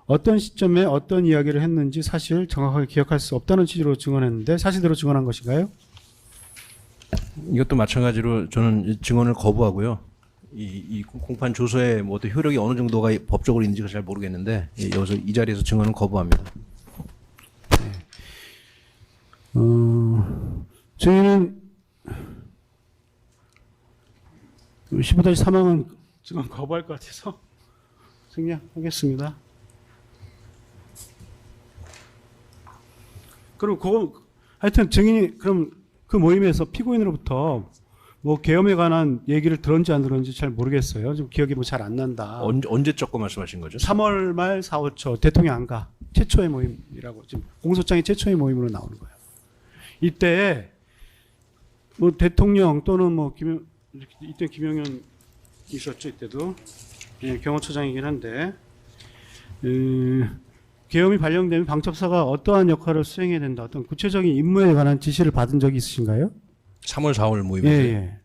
어떤 시점에 어떤 이야기를 했는지 사실 정확하게 기억할 수 없다는 취지로 증언했는데 사실대로 증언한 것인가요? 이것도 마찬가지로 저는 증언을 거부하고요. 이 공판 조서의 뭐 어떤 효력이 어느 정도가 법적으로 있는지가 잘 모르겠는데 여기서 이 자리에서 증언은 거부합니다. 증인은 15-3항은 증언 거부할 것 같아서 승리하겠습니다. 그럼 하여튼 증인이 그럼 그 모임에서 피고인으로부터 뭐 계엄에 관한 얘기를 들었는지 안 들었는지 잘 모르겠어요. 좀 기억이 뭐 잘 안 난다. 언제적 거 말씀하신 거죠? 3월 말 4월 초 대통령 안가 최초의 모임이라고 지금 공소장이 최초의 모임으로 나오는 거예요. 이때 뭐 대통령 또는 뭐 이때 김용현 있었죠. 이때도 예, 경호처장이긴 한데 계엄이 발령되면 방첩사가 어떠한 역할을 수행해야 된다. 어떤 구체적인 임무에 관한 지시를 받은 적이 있으신가요? 3월 4월 모임에서 예.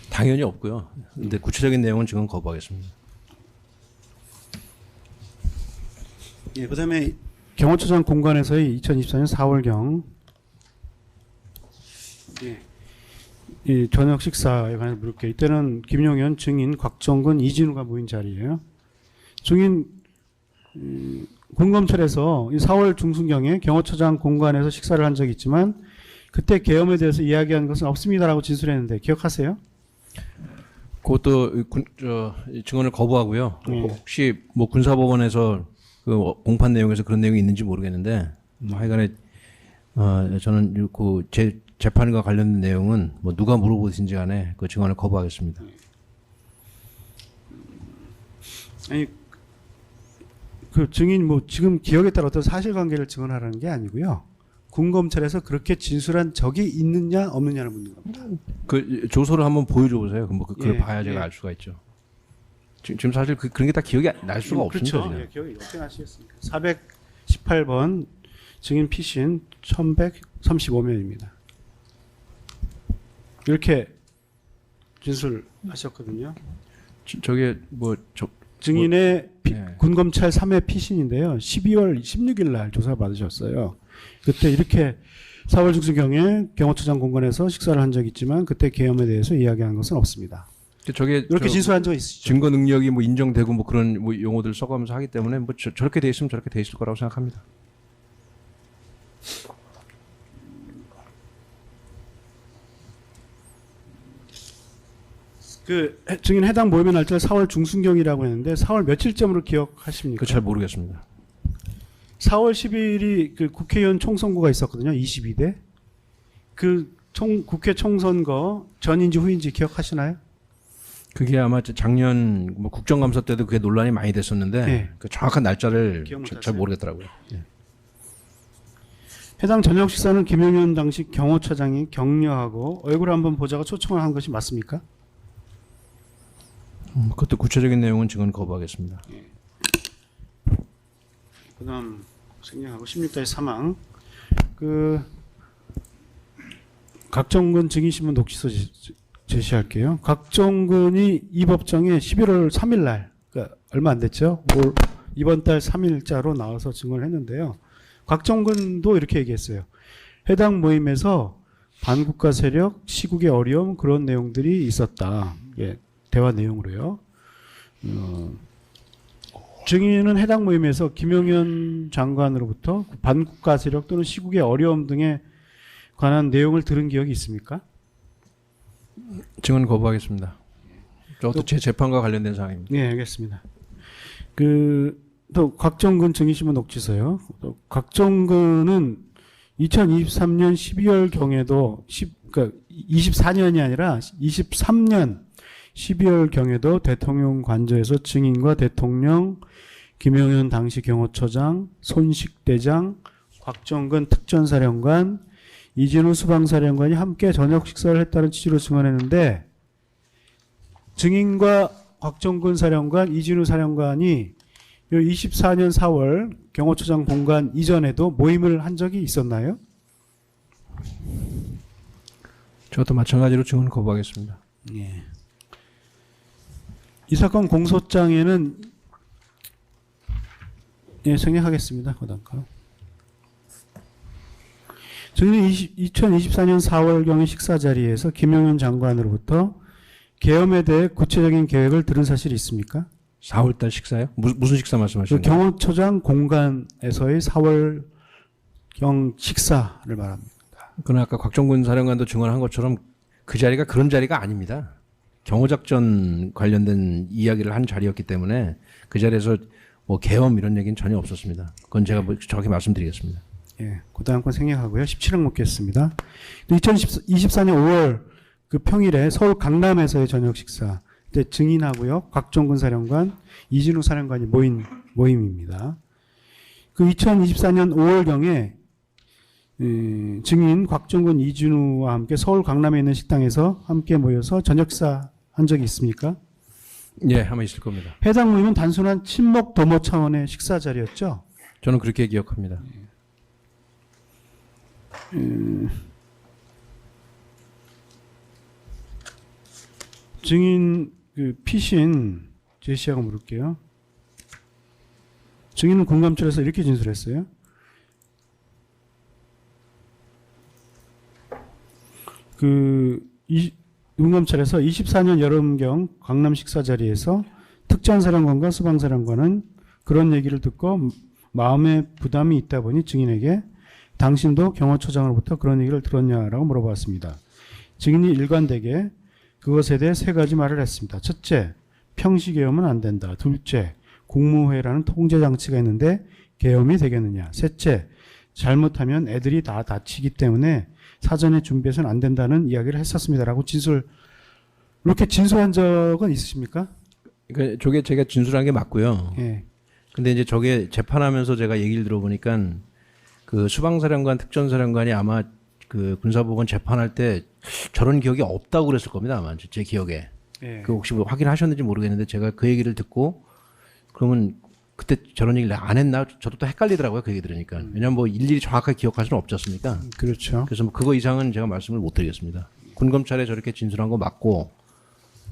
당연히 없고요. 근데 구체적인 내용은 지금 거부하겠습니다. 예, 그다음에 경호처장 공관에서의 2024년 4월경 이 저녁 식사에 관해서 물을게요. 이때는 김용현, 증인, 곽정근, 이진우가 모인 자리예요. 증인 군검찰에서 4월 중순경에 경호처장 공관에서 식사를 한 적이 있지만 그때 계엄에 대해서 이야기한 것은 없습니다라고 진술했는데 기억하세요? 그것도 증언을 거부하고요. 네. 혹시 뭐 군사법원에서 그 공판 내용에서 그런 내용이 있는지 모르겠는데 뭐 하여간에 저는 그 재판과 관련된 내용은 뭐 누가 물어보든지 간에 그 증언을 거부하겠습니다. 아니 그 증인 뭐 지금 기억에 따라 어떤 사실관계를 증언하라는 게 아니고요. 군검찰에서 그렇게 진술한 적이 있느냐 없느냐를 묻는 겁니다. 그 조서를 한번 보여줘 보세요. 그걸 예, 봐야 제가 예. 알 수가 있죠. 지금 사실 그런 게 다 기억이 날 수가 없습니다. 그렇죠. 그냥. 예, 기억이 어떻게 나시겠습니까? 418번 증인 피신 1135면입니다. 이렇게 진술하셨거든요. 저게 뭐저 증인의 예. 군검찰 3회 피신인데요. 12월 16일 날 조사 받으셨어요. 그때 이렇게 4월 중순경에 경호처장 공간에서 식사를 한 적이 있지만 그때 계엄에 대해서 이야기한 것은 없습니다. 저게 이렇게 저 진술한 적 있으시죠? 증거 능력이 뭐 인정되고 뭐 그런 뭐 용어들 써가면서 하기 때문에 뭐 저렇게 돼 있으면 저렇게 돼 있을 거라고 생각합니다. 그 증인 해당 모임의 날짜를 4월 중순경이라고 했는데 4월 며칠쯤으로 기억하십니까? 그 잘 모르겠습니다. 4월 10일이 그 국회의원 총선거가 있었거든요. 22대. 그 국회 총선거 전인지 후인지 기억하시나요? 그게 아마 작년 뭐 국정감사 때도 그게 논란이 많이 됐었는데 네. 그 정확한 날짜를 기억 못 잘 하세요? 모르겠더라고요. 해당 저녁 식사는 김용현 당시 경호처장이 격려하고 얼굴 한번 보자고 초청을 한 것이 맞습니까? 그것도 구체적인 내용은 증언 거부하겠습니다. 그다음 생략하고 16대 사망. 그 각정근 증인신문 녹취서 제시할게요. 각정근이 이 법정에 11월 3일 날, 그러니까 얼마 안 됐죠? 이번 달 3일자로 나와서 증언을 했는데요. 각정근도 이렇게 얘기했어요. 해당 모임에서 반국가 세력, 시국의 어려움 그런 내용들이 있었다. 예, 대화 내용으로요. 증인은 해당 모임에서 김용현 장관으로부터 반국가 세력 또는 시국의 어려움 등에 관한 내용을 들은 기억이 있습니까? 증언 거부하겠습니다. 저것도 제 재판과 관련된 사항입니다. 네, 알겠습니다. 또 각정근 증인신문 녹취서요. 또 각정근은 2023년 12월 경에도 그러니까 24년이 아니라 23년 12월 경에도 대통령 관저에서 증인과 대통령, 김용현 당시 경호처장, 손식대장, 곽정근 특전사령관, 이진우 수방사령관이 함께 저녁 식사를 했다는 취지로 증언했는데 증인과 곽정근 사령관, 이진우 사령관이 24년 4월 경호처장 본관 이전에도 모임을 한 적이 있었나요? 저것도 마찬가지로 증언 거부하겠습니다. 예. 이 사건 공소장에는 예, 생략하겠습니다. 그 단가. 증인은 2024년 4월경의 식사 자리에서 김용현 장관으로부터 계엄에 대해 구체적인 계획을 들은 사실이 있습니까? 4월달 식사요? 무슨 식사 그 말씀하시는 거예요? 경호처장 공간에서의 4월경 식사를 말합니다. 그러나 아까 곽정근 사령관도 증언한 것처럼 그 자리가 그런 자리가 아닙니다. 경호작전 관련된 이야기를 한 자리였기 때문에 그 자리에서 뭐 계엄 이런 얘기는 전혀 없었습니다. 그건 제가 뭐 정확히 말씀드리겠습니다. 예, 그 다음 건 생략하고요. 17억 묻겠습니다. 2024년 5월 그 평일에 서울 강남에서의 저녁 식사. 그때 증인하고요. 곽정근 사령관, 이진우 사령관이 모인 모임입니다. 그 2024년 5월경에 증인 곽정근, 이진우와 함께 서울 강남에 있는 식당에서 함께 모여서 저녁 식사 한 적이 있습니까? 예, 아마 있을 겁니다. 해당 모임은 단순한 친목 도모 차원의 식사 자리였죠. 저는 그렇게 기억합니다. 증인 그 피신 제시하고 물을게요. 증인은 공감철에서 이렇게 진술했어요. 공감철에서 24년 여름경 강남 식사 자리에서 특전사령관과 수방사령관은 그런 얘기를 듣고 마음에 부담이 있다 보니 증인에게 당신도 경호처장으로부터 그런 얘기를 들었냐라고 물어봤습니다. 증인이 일관되게 그것에 대해 세 가지 말을 했습니다. 첫째, 평시계엄은 안 된다. 둘째, 국무회라는 통제장치가 있는데 계엄이 되겠느냐. 셋째, 잘못하면 애들이 다 다치기 때문에 사전에 준비해서는 안 된다는 이야기를 했었습니다라고 이렇게 진술한 적은 있으십니까? 그러니까 저게 제가 진술한 게 맞고요. 예. 근데 이제 저게 재판하면서 제가 얘기를 들어보니까 그 수방사령관, 특전사령관이 아마 그 군사법원 재판할 때 저런 기억이 없다고 그랬을 겁니다. 아마 제 기억에. 예. 그 혹시 뭐 확인하셨는지 모르겠는데 제가 그 얘기를 듣고 그러면 그때 저런 얘기를 안 했나? 저도 또 헷갈리더라고요. 그 얘기 들으니까. 왜냐면 뭐 일일이 정확하게 기억할 수는 없지 않습니까? 그렇죠. 그래서 뭐 그거 이상은 제가 말씀을 못 드리겠습니다. 군검찰에 저렇게 진술한 거 맞고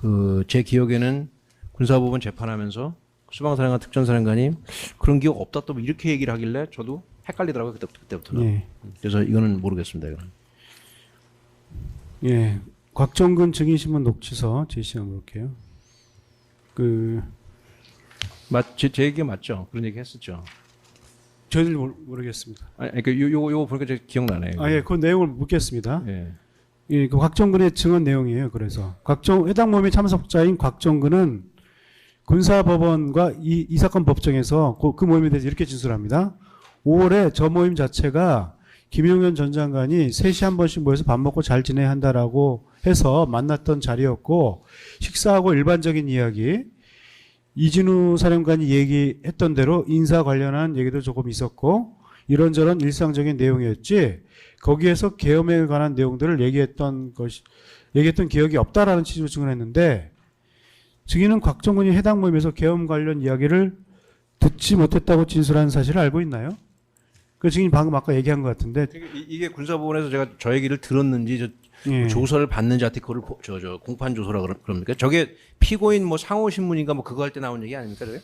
그 제 기억에는 군사법원 재판하면서 수방사령관, 특전사령관이 그런 기억 없다 또 이렇게 얘기를 하길래 저도 헷갈리더라고요. 그때부터는. 예. 그래서 이거는 모르겠습니다. 이거는. 예. 곽정근 증인신문 녹취서 제시해 볼게요. 제 얘기 맞죠? 그런 얘기 했었죠. 저희들 모르겠습니다. 아니, 그러니까 요거 보니까 제가 기억나네요. 아, 예, 그 내용을 묻겠습니다. 예. 예, 그 곽정근의 증언 내용이에요. 그래서 해당 모임의 참석자인 곽정근은 군사법원과 이 사건 법정에서 그 모임에 대해서 이렇게 진술합니다. 5월에 저 모임 자체가 김용현 전 장관이 3시 한 번씩 모여서 밥 먹고 잘 지내야 한다라고 해서 만났던 자리였고, 식사하고 일반적인 이야기, 이진우 사령관이 얘기했던 대로 인사 관련한 얘기도 조금 있었고, 이런저런 일상적인 내용이었지, 거기에서 계엄에 관한 내용들을 얘기했던 기억이 없다라는 취지로 증언했는데, 증인은 곽정근이 해당 모임에서 계엄 관련 이야기를 듣지 못했다고 진술한 사실을 알고 있나요? 그 증인 방금 아까 얘기한 것 같은데. 이게 군사법원에서 제가 저 얘기를 들었는지 예. 조서를 받는지 그거를 저 공판 조서라 그럽니까? 저게 피고인 뭐 상호 신문인가 뭐 그거 할 때 나온 얘기 아닙니까? 저게?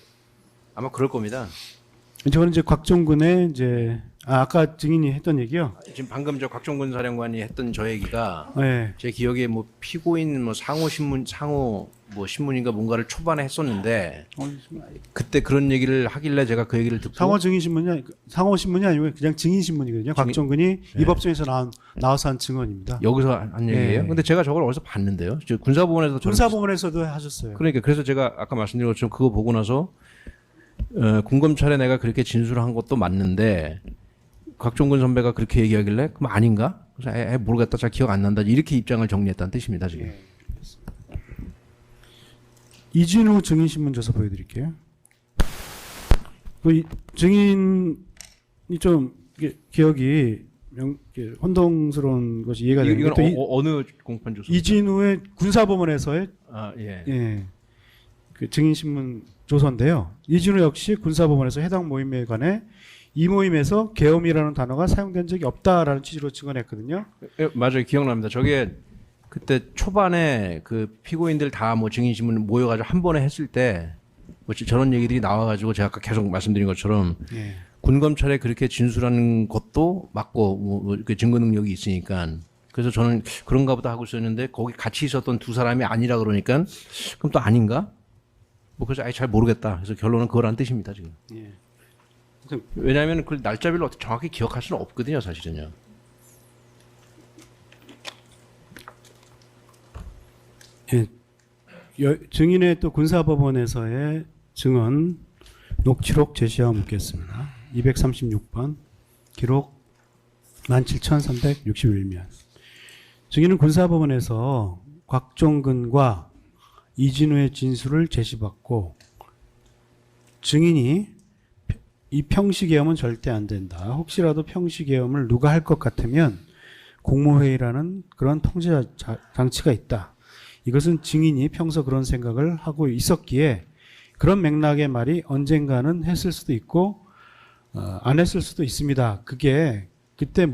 아마 그럴 겁니다. 저는 이제 곽정근의 아까 증인이 했던 얘기요. 지금 방금 저 곽종근 사령관이 했던 저 얘기가 네. 제 기억에 뭐 피고인 뭐 상호 뭐 신문인가 뭔가를 초반에 했었는데 그때 그런 얘기를 하길래 제가 그 얘기를 듣고 상호 신문이 아니고 그냥 증인 신문이거든요. 곽정근이 이 법정에서 나와서 한 증언입니다. 여기서 한 얘기예요. 네. 근데 제가 저걸 어디서 봤는데요. 저 군사법원에서 군사법원에서도 하셨어요. 그러니까 그래서 제가 아까 말씀드린 것처럼 그거 보고 나서 군검찰에 내가 그렇게 진술한 것도 맞는데 곽종근 선배가 그렇게 얘기하길래 그럼 아닌가? 그래서 모르겠다. 잘 기억 안 난다. 이렇게 입장을 정리했다는 뜻입니다. 지금. 예. 이진우 증인 신문 조서 보여드릴게요. 그 증인이 좀 기억이 혼동스러운 것이 이해가 되는데 이건 어느 공판 조서? 이진우의 군사법원에서의 예. 예, 그 증인 신문 조서인데요. 이진우 역시 군사법원에서 해당 모임에 관해 이 모임에서 계엄이라는 단어가 사용된 적이 없다라는 취지로 증언했거든요. 예, 맞아요. 기억납니다. 저게 그때 초반에 그 피고인들 다 뭐 증인신문 모여가지고 한 번에 했을 때 뭐 저런 얘기들이 나와가지고 제가 아까 계속 말씀드린 것처럼 예. 군검찰에 그렇게 진술하는 것도 맞고 뭐 증거 능력이 있으니까 그래서 저는 그런가 보다 하고 있었는데 거기 같이 있었던 두 사람이 아니라 그러니까 그럼 또 아닌가? 뭐 그래서 잘 모르겠다. 그래서 결론은 그거란 뜻입니다 지금. 예. 왜냐하면 그 날짜별로 정확히 기억할 수는 없거든요, 사실은요. 예. 증인의 또 군사법원에서의 증언 녹취록 제시하고 묻겠습니다. 236번 기록 17,361면 증인은 군사법원에서 곽종근과 이진우의 진술을 제시받고 증인이 이 평시계엄은 절대 안 된다. 혹시라도 평시계엄을 누가 할 것 같으면 공모회의라는 그런 통제 장치가 있다. 이것은 증인이 평소 그런 생각을 하고 있었기에 그런 맥락의 말이 언젠가는 했을 수도 있고 안 했을 수도 있습니다. 그게 그때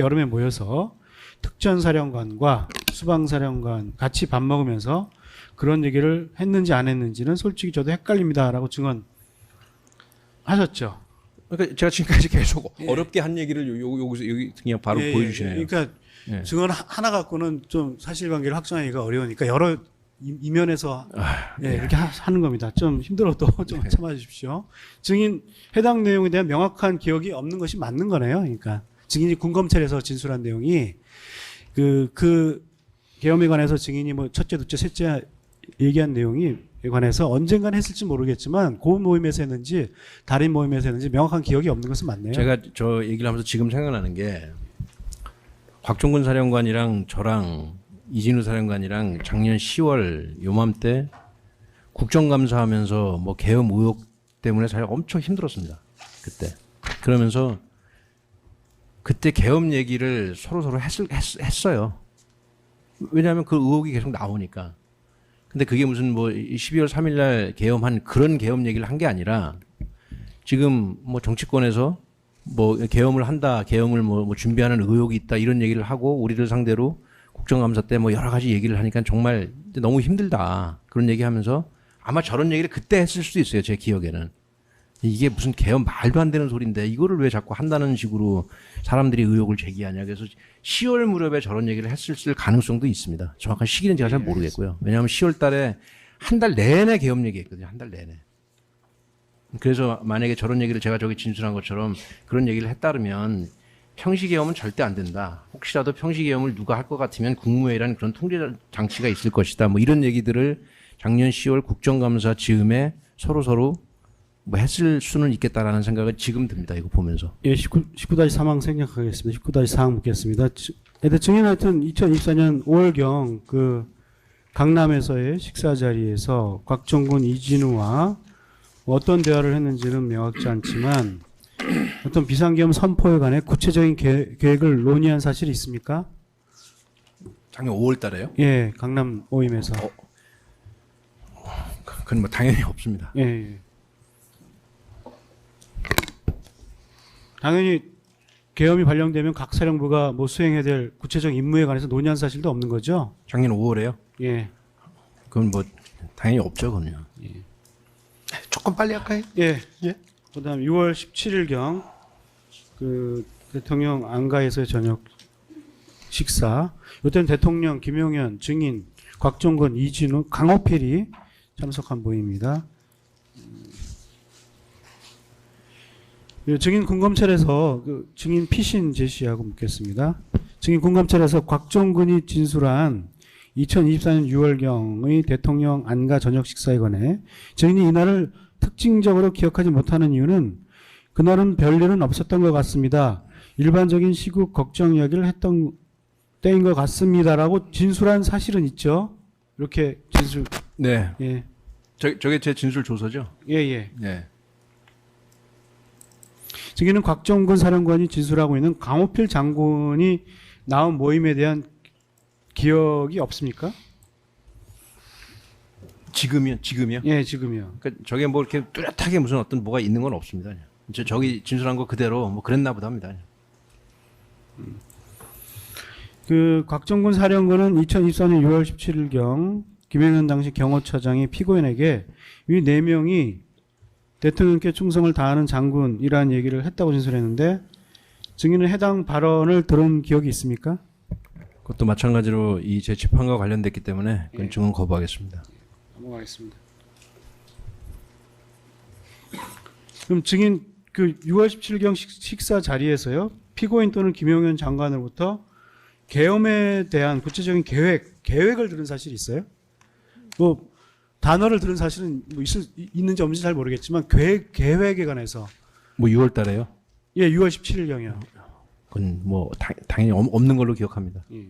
여름에 모여서 특전사령관과 수방사령관 같이 밥 먹으면서 그런 얘기를 했는지 안 했는지는 솔직히 저도 헷갈립니다라고 증언하셨죠. 그러니까 제가 지금까지 계속 어렵게 한 얘기를 여기 그냥 바로 보여주시네요. 그러니까 증언 하나 갖고는 좀 사실관계를 확정하기가 어려우니까 여러 이면에서 이렇게 하는 겁니다. 좀 힘들어도 좀 참아주십시오. 증인 해당 내용에 대한 명확한 기억이 없는 것이 맞는 거네요. 그러니까 증인이 군검찰에서 진술한 내용이 그 계엄에 관해서 증인이 뭐 첫째, 둘째, 셋째 얘기한 내용이 관해서 언젠간 했을지 모르겠지만 그 모임에서 했는지 다른 모임에서 했는지 명확한 기억이 없는 것은 맞네요. 제가 저 얘기를 하면서 지금 생각나는 게 곽종근 사령관이랑 저랑 이진우 사령관이랑 작년 10월 요맘때 국정감사하면서 뭐 계엄 의혹 때문에 사실 엄청 힘들었습니다. 그때. 그러면서 그때 계엄 얘기를 서로 했어요. 왜냐하면 그 의혹이 계속 나오니까. 근데 그게 무슨 뭐 12월 3일 날 계엄한 그런 계엄 얘기를 한 게 아니라 지금 뭐 정치권에서 뭐 계엄을 한다, 계엄을 뭐 준비하는 의혹이 있다 이런 얘기를 하고 우리를 상대로 국정감사 때 뭐 여러 가지 얘기를 하니까 정말 너무 힘들다 그런 얘기하면서 아마 저런 얘기를 그때 했을 수도 있어요. 제 기억에는. 이게 무슨 계엄 말도 안 되는 소리인데 이거를 왜 자꾸 한다는 식으로 사람들이 의혹을 제기하냐. 그래서 10월 무렵에 저런 얘기를 했을 가능성도 있습니다. 정확한 시기는 제가 잘 모르겠고요. 왜냐하면 10월 달에 한 달 내내 계엄 얘기했거든요. 한 달 내내. 그래서 만약에 저런 얘기를 제가 저기 진술한 것처럼 그런 얘기를 했다면 평시계엄은 절대 안 된다. 혹시라도 평시계엄을 누가 할 것 같으면 국무회의라는 그런 통제 장치가 있을 것이다. 뭐 이런 얘기들을 작년 10월 국정감사 즈음에 서로 뭐 했을 수는 있겠다라는 생각은 지금 듭니다. 이거 보면서. 예, 19-3항 생략하겠습니다. 19-4항 묻겠습니다. 증인 하여튼 2024년 5월경 그 강남에서의 식사 자리에서 곽종근, 이진우와 어떤 대화를 했는지는 명확치 않지만 어떤 비상계엄 선포에 관해 구체적인 계획을 논의한 사실이 있습니까? 작년 5월 달에요? 예, 강남 오임에서. 그건 뭐 당연히 없습니다. 예, 예. 당연히 계엄이 발령되면 각 사령부가 뭐 수행해야 될 구체적 임무에 관해서 논의한 사실도 없는 거죠? 작년 5월에요? 예. 그건 뭐 당연히 없죠, 그건요. 조금 빨리 할까요? 예. 예. 그다음 6월 17일경 그 대통령 안가에서의 저녁 식사. 이때는 대통령, 김용현, 증인, 곽종근, 이진우, 강호필이 참석한 모임입니다. 증인 군검찰에서 그 증인 피신 제시하고 묻겠습니다. 증인 군검찰에서 곽종근이 진술한 2024년 6월경의 대통령 안가 저녁 식사에 관해 증인이 이날을 특징적으로 기억하지 못하는 이유는 그날은 별일은 없었던 것 같습니다. 일반적인 시국 걱정 이야기를 했던 때인 것 같습니다라고 진술한 사실은 있죠. 이렇게 진술. 네. 예. 저게 제 진술 조서죠? 예, 예. 네. 증인은 곽종근 사령관이 진술하고 있는 강호필 장군이 나온 모임에 대한 기억이 없습니까? 지금이요? 예, 지금이요. 그러니까 저게 뭐 이렇게 뚜렷하게 무슨 어떤 뭐가 있는 건 없습니다. 그냥. 저기 진술한 거 그대로 뭐 그랬나 보다 합니다. 그 곽종근 사령관은 2024년 6월 17일경 김영현 당시 경호처장이 피고인에게 이 네 명이 대통령께 충성을 다하는 장군이라는 얘기를 했다고 진술했는데 증인은 해당 발언을 들은 기억이 있습니까? 그것도 마찬가지로 이 제 재판과 관련됐기 때문에 그건 예. 증언 거부하겠습니다. 넘어가겠습니다. 그럼 증인 그 6월 17경 식사 자리에서요 피고인 또는 김용현 장관으로부터 계엄에 대한 구체적인 계획을 들은 사실이 있어요? 뭐 단어를 들은 사실은 뭐 있는지 없는지 잘 모르겠지만 계획에 관해서 뭐 6월 달에요? 예 6월 17일경이요. 그건 뭐 당연히 없는 걸로 기억합니다. 예.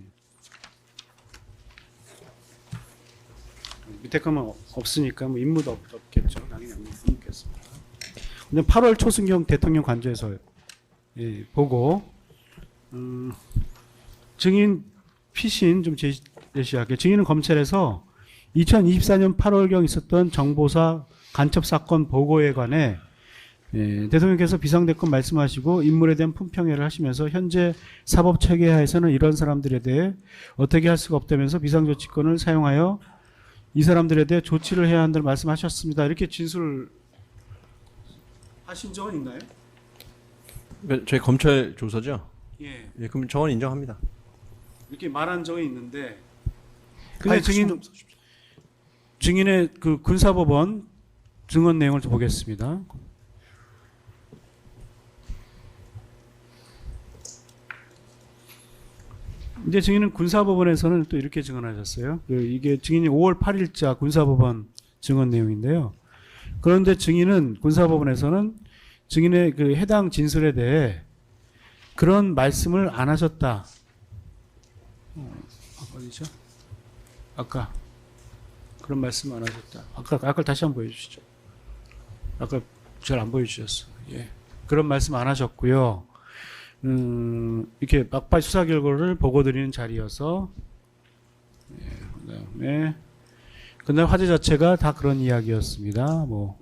밑에 거면 없으니까 뭐 임무도 없겠죠. 당연히 없겠습니다. 근데 8월 초순경 대통령 관저에서 예, 보고 증인 피신 좀 제시할게요. 증인은 검찰에서 2024년 8월경 있었던 정보사 간첩 사건 보고에 관해 예, 대통령께서 비상대권 말씀하시고 인물에 대한 품평회를 하시면서 현재 사법 체계하에서는 이런 사람들에 대해 어떻게 할 수가 없다면서 비상조치권을 사용하여 이 사람들에 대해 조치를 해야 한다는 말씀하셨습니다. 이렇게 진술 하신 적은 있나요? 저희 검찰 조서죠? 예. 예, 그럼 저건 인정합니다. 이렇게 말한 적이 있는데 근데 증인의 그 군사법원 증언 내용을 좀 보겠습니다. 이제 증인은 군사법원에서는 또 이렇게 증언하셨어요. 이게 증인이 5월 8일자 군사법원 증언 내용인데요. 그런데 증인은 군사법원에서는 증인의 그 해당 진술에 대해 그런 말씀을 안 하셨다. 어디죠? 아까 그런 말씀 안 하셨다. 아까 다시 한번 보여주시죠. 아까 잘 안 보여주셨어. 예. 그런 말씀 안 하셨고요. 이렇게 막바지 수사 결과를 보고 드리는 자리여서, 그다음에 그날 화제 자체가 다 그런 이야기였습니다. 뭐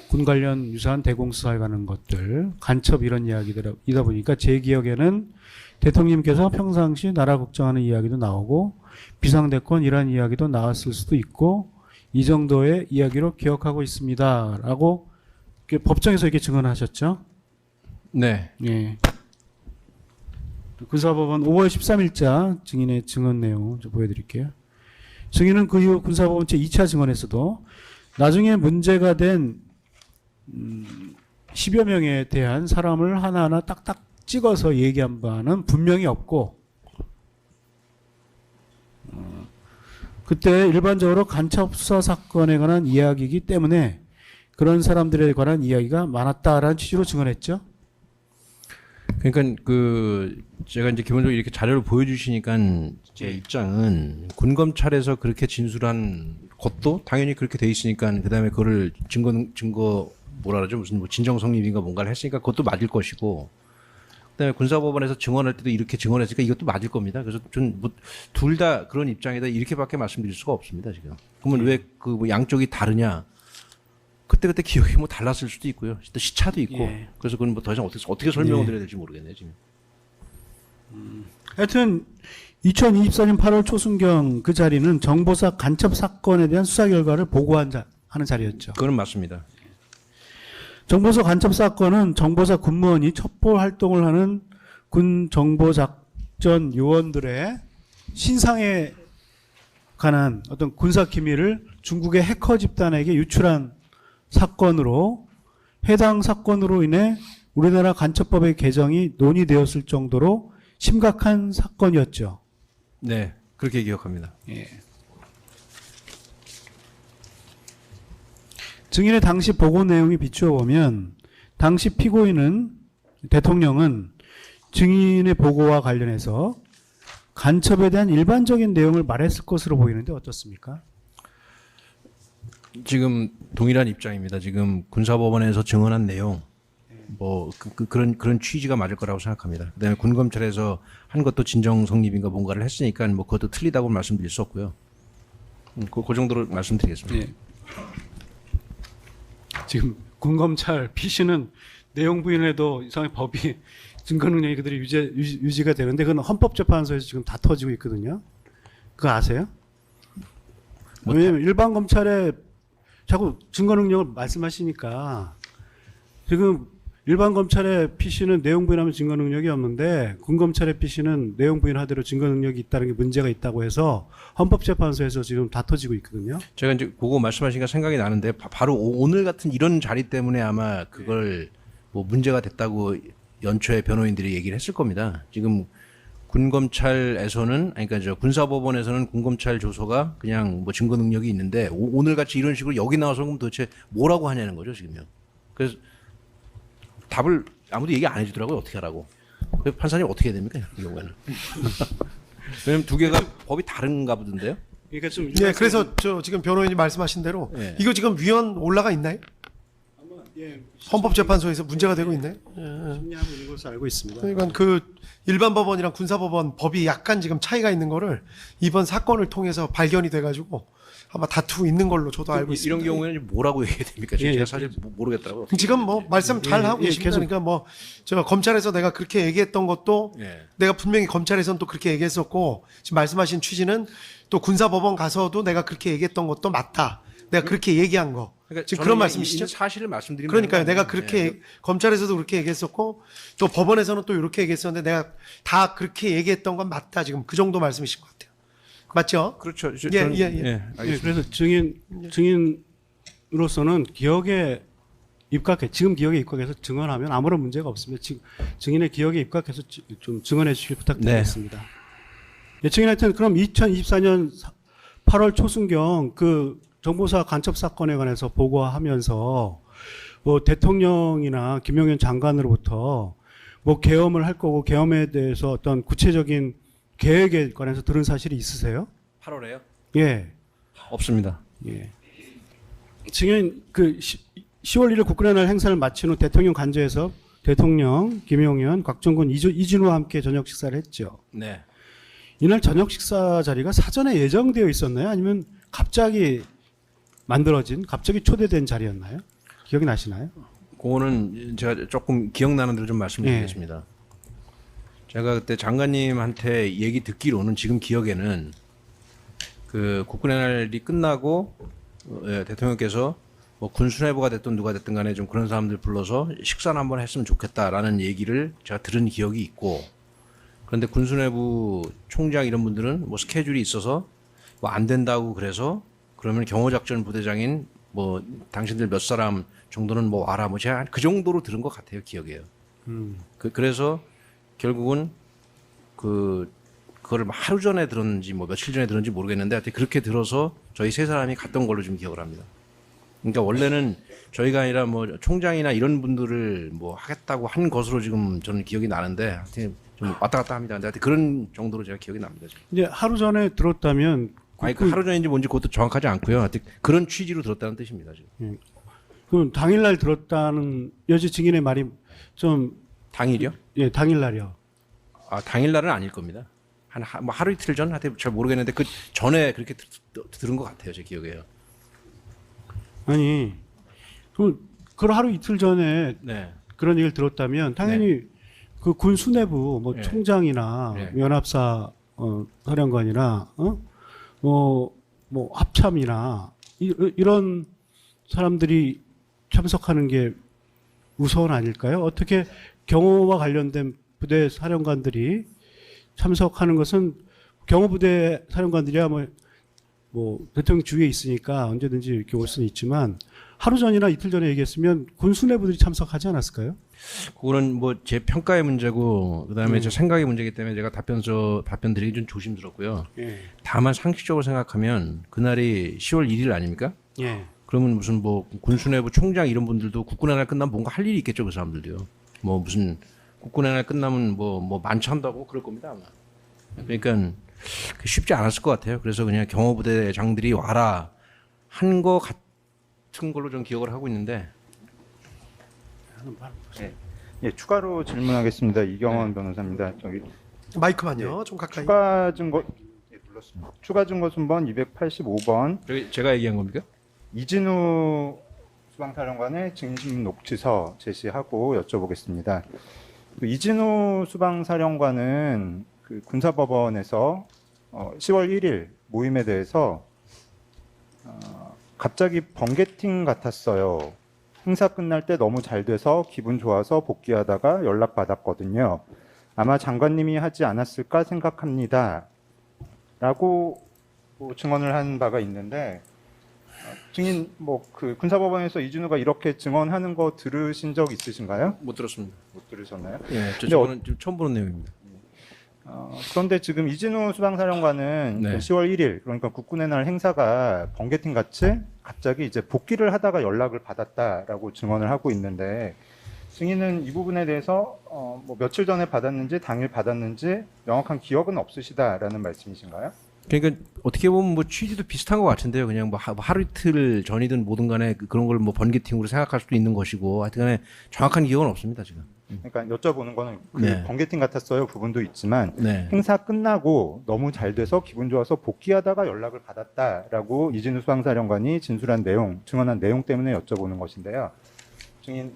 군 관련 유사한 대공수사에 관한 것들, 간첩 이런 이야기들이다 보니까 제 기억에는 대통령님께서 평상시 나라 걱정하는 이야기도 나오고 비상대권 이런 이야기도 나왔을 수도 있고 이 정도의 이야기로 기억하고 있습니다라고 법정에서 이렇게 증언하셨죠. 네. 예. 군사법원 5월 13일자 증인의 증언 내용 좀 보여드릴게요. 증인은 그 이후 군사법원 제2차 증언에서도 나중에 문제가 된 10여 명에 대한 사람을 하나하나 딱딱 찍어서 얘기한 바는 분명히 없고 그때 일반적으로 간첩 수사 사건에 관한 이야기이기 때문에 그런 사람들에 관한 이야기가 많았다라는 취지로 증언했죠. 그러니까 제가 이제 기본적으로 이렇게 자료를 보여주시니까 제 입장은 군 검찰에서 그렇게 진술한 것도 당연히 그렇게 돼 있으니까 그다음에 그거를 증거 뭐라 그러죠 무슨 뭐 진정 성립인가 뭔가를 했으니까 그것도 맞을 것이고 그다음에 군사법원에서 증언할 때도 이렇게 증언했으니까 이것도 맞을 겁니다. 그래서 좀 둘 다 그런 입장이다 이렇게밖에 말씀드릴 수가 없습니다 지금. 그러면 왜 그 뭐 양쪽이 다르냐? 그때 기억이 뭐 달랐을 수도 있고요. 또 시차도 있고. 예. 그래서 그건 뭐 더 이상 어떻게 설명을 드려야 될지 모르겠네요 지금. 하여튼 2024년 8월 초순경 그 자리는 정보사 간첩 사건에 대한 수사 결과를 보고하는 자리였죠. 그건 맞습니다. 정보사 간첩 사건은 정보사 군무원이 첩보 활동을 하는 군 정보작전 요원들의 신상에 관한 어떤 군사 기밀을 중국의 해커 집단에게 유출한 사건으로 해당 사건으로 인해 우리나라 간첩법의 개정이 논의되었을 정도로 심각한 사건이었죠. 네, 그렇게 기억합니다. 예. 증인의 당시 보고 내용이 비추어 보면 당시 피고인은 대통령은 증인의 보고와 관련해서 간첩에 대한 일반적인 내용을 말했을 것으로 보이는데 어떻습니까? 지금 동일한 입장입니다. 지금 군사법원에서 증언한 내용, 뭐 그런 취지가 맞을 거라고 생각합니다. 그다음에 군 검찰에서 한 것도 진정 성립인가 뭔가를 했으니까 뭐 그것도 틀리다고 말씀드릴 수 없고요. 그 정도로 말씀드리겠습니다. 예. 지금 군검찰 PC는 내용 부인해도 이상하게 법이 증거 능력이 그들이 유지가 되는데 그건 헌법재판소에서 지금 다 터지고 있거든요. 그거 아세요? 왜냐면 일반 검찰에 자꾸 증거 능력을 말씀하시니까 지금 일반 검찰의 PC는 내용 부인하면 증거 능력이 없는데 군 검찰의 PC는 내용 부인하대로 증거 능력이 있다는 게 문제가 있다고 해서 헌법재판소에서 지금 다 터지고 있거든요. 제가 이제 그거 말씀하시니까 생각이 나는데 바로 오늘 같은 이런 자리 때문에 아마 그걸 뭐 문제가 됐다고 연초에 변호인들이 얘기를 했을 겁니다. 지금 군검찰에서는 그러니까 저 군사법원에서는 군검찰 조서가 그냥 뭐 증거 능력이 있는데 오늘 같이 이런 식으로 여기 나와서 그럼 도대체 뭐라고 하냐는 거죠 지금요. 그래서 답을 아무도 얘기 안 해주더라고요. 어떻게 하라고. 그래서 판사님 어떻게 해야 됩니까 이 경우에는. 왜냐면 두 개가 법이 다른가 보던데요. 그러니까 좀 예, 그래서 저 지금 변호인이 말씀하신 대로 예. 이거 지금 위헌 올라가 있나요? 헌법재판소에서 문제가 되고 있나요? 심리하고 있는 것으로 알고 있습니다. 그러니까 그 일반 법원이랑 군사법원 법이 약간 지금 차이가 있는 거를 이번 사건을 통해서 발견이 돼가지고 아마 다투고 있는 걸로 저도 알고 있습니다. 이런 경우에는 뭐라고 얘기해야 됩니까? 예, 제가 사실 모르겠더라고요. 지금 뭐 말씀 잘 하고 계십니다. 계속. 그러니까 뭐 저 검찰에서 내가 그렇게 얘기했던 것도 예. 내가 분명히 검찰에서는 또 그렇게 얘기했었고 지금 말씀하신 취지는 또 군사법원 가서도 내가 그렇게 얘기했던 것도 맞다. 내가 그렇게 얘기한 거. 그러니까 지금 저는 그런 있는 말씀이시죠? 사실을 말씀드리면 그러니까요. 되는 내가 거 그렇게 아니에요? 검찰에서도 그렇게 얘기했었고 또 법원에서는 또 이렇게 얘기했었는데 내가 다 그렇게 얘기했던 건 맞다. 지금 그 정도 말씀이신 것 같아요. 맞죠? 그렇죠. 예, 예, 예. 예, 알겠습니다. 그래서 증인으로서는 기억에 입각해 지금 기억에 입각해서 증언하면 아무런 문제가 없습니다. 지금 증인의 기억에 입각해서 좀 증언해 주실 부탁드리겠습니다. 예, 증인한테는 그럼 2024년 8월 초순경 그 정보사 간첩 사건에 관해서 보고하면서 뭐 대통령이나 김용현 장관으로부터 뭐 계엄을 할 거고 계엄에 대해서 어떤 구체적인 계획에 관해서 들은 사실이 있으세요? 8월에요? 예. 없습니다. 예. 증인 그 10월 1일 국군의 날 행사를 마친 후 대통령 관저에서 대통령, 김용현 의원, 곽정근, 이진우와 함께 저녁 식사를 했죠. 네. 이날 저녁 식사 자리가 사전에 예정되어 있었나요? 아니면 갑자기 만들어진, 갑자기 초대된 자리였나요? 기억이 나시나요? 그거는 제가 조금 기억나는 대로 좀 말씀드리겠습니다. 제가 그때 장관님한테 얘기 듣기로는 지금 기억에는 그 국군의 날이 끝나고 대통령께서 뭐 군수뇌부가 됐든 누가 됐든 간에 좀 그런 사람들 불러서 식사를 한번 했으면 좋겠다라는 얘기를 제가 들은 기억이 있고, 그런데 군수뇌부 총장 이런 분들은 뭐 스케줄이 있어서 뭐 안 된다고 그래서 그러면 경호작전 부대장인 뭐 당신들 몇 사람 정도는 뭐 와라, 뭐 제가 그 정도로 들은 것 같아요, 기억에요. 그래서 결국은 그거를 하루 전에 들었는지 뭐 며칠 전에 들었는지 모르겠는데 하여튼 그렇게 들어서 저희 세 사람이 갔던 걸로 좀 기억을 합니다. 그러니까 원래는 저희가 아니라 뭐 총장이나 이런 분들을 뭐 하겠다고 한 것으로 지금 저는 기억이 나는데 하여튼 좀 왔다 갔다 합니다. 근데 하여튼 그런 정도로 제가 기억이 납니다. 지금. 이제 하루 전에 들었다면 아니 그 하루 전인지 뭔지 그것도 정확하지 않고요. 하여튼 그런 취지로 들었다는 뜻입니다. 지금. 그럼 당일날 들었다는 여지 증인의 말이 좀 당일이요? 예, 당일날이요. 아 당일날은 아닐 겁니다. 뭐 하루 이틀 전 하여튼 잘 모르겠는데 그 전에 그렇게 들은 것 같아요. 제 기억에요. 아니, 그 하루 이틀 전에 네. 그런 얘기를 들었다면 당연히 그 군 수뇌부 뭐 네. 총장이나 네. 연합사 사령관이나 뭐 합참이나 이런 사람들이 참석하는 게 우선 아닐까요? 어떻게 경호와 관련된 부대 사령관들이 참석하는 것은 경호부대 사령관들이야 뭐 대통령 주위에 있으니까 언제든지 이렇게 올 수는 있지만 하루 전이나 이틀 전에 얘기했으면 군 수뇌부들이 참석하지 않았을까요? 그거는 뭐 제 평가의 문제고 그다음에 제 생각의 문제이기 때문에 제가 답변 드리기 좀 조심스럽고요. 예. 다만 상식적으로 생각하면 그날이 10월 1일 아닙니까? 예. 그러면 무슨 뭐 군수뇌부 총장 이런 분들도 국군의 날 끝나면 뭔가 할 일이 있겠죠, 그 사람들도요. 뭐 무슨 국군의 날 끝나면 뭐 만찬다고 그럴 겁니다, 아마. 그러니까 쉽지 않았을 것 같아요. 그래서 그냥 경호부대장들이 와라 한 거 같은 걸로 좀 기억을 하고 있는데. 예, 추가로 질문하겠습니다. 이경원 변호사입니다. 저기 마이크만요. 좀 가까이. 추가 증거 예, 눌렀습니다. 추가 증거 순번 285번 제가 얘기한 겁니까? 이진우 수방사령관의 증인신문 녹취서 제시하고 여쭤보겠습니다. 그 이진우 수방사령관은 그 군사법원에서 10월 1일 모임에 대해서 갑자기 번개팅 같았어요. 행사 끝날 때 너무 잘 돼서 기분 좋아서 복귀하다가 연락받았거든요. 아마 장관님이 하지 않았을까 생각합니다. 라고 증언을 한 바가 있는데 증인 그 군사법원에서 이진우가 이렇게 증언하는 거 들으신 적 있으신가요? 못 들었습니다. 못 들으셨나요? 예, 근데 저는 지금 처음 보는 내용입니다. 그런데 지금 이진우 수방사령관은 네. 10월 1일 그러니까 국군의 날 행사가 번개팅 같이 갑자기 이제 복귀를 하다가 연락을 받았다라고 증언을 하고 있는데 증인은 이 부분에 대해서 뭐 며칠 전에 받았는지 당일 받았는지 명확한 기억은 없으시다라는 말씀이신가요? 그러니까 어떻게 보면 뭐 취지도 비슷한 것 같은데요. 그냥 뭐 하루 이틀 전이든 뭐든 간에 그런 걸 뭐 번개팅으로 생각할 수도 있는 것이고 하여튼간에 정확한 기억은 없습니다 지금. 그러니까 여쭤보는 거는 그 네. 번개팅 같았어요 부분도 있지만 네. 행사 끝나고 너무 잘 돼서 기분 좋아서 복귀하다가 연락을 받았다라고 이진우 수방사령관이 진술한 내용, 증언한 내용 때문에 여쭤보는 것인데요. 증인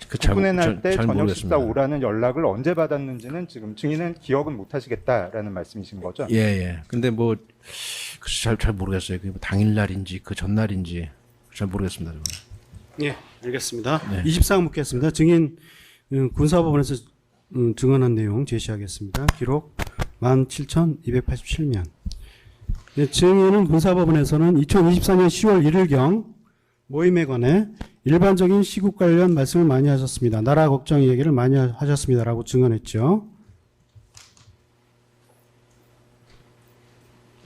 국군의 날 때 저녁 식사 오라는 연락을 언제 받았는지는 지금 증인은 기억은 못 하시겠다라는 말씀이신 거죠? 예. 근데 뭐 잘 모르겠어요. 그 당일날인지 그 전날인지 잘 모르겠습니다. 저는. 예, 알겠습니다. 네. 24강 묻겠습니다. 증인 군사법원에서 증언한 내용 제시하겠습니다. 기록 17,287면. 네, 증인은 군사법원에서는 2024년 10월 1일경 모임에 관해 일반적인 시국 관련 말씀을 많이 하셨습니다. 나라 걱정 얘기를 많이 하셨습니다라고 증언했죠.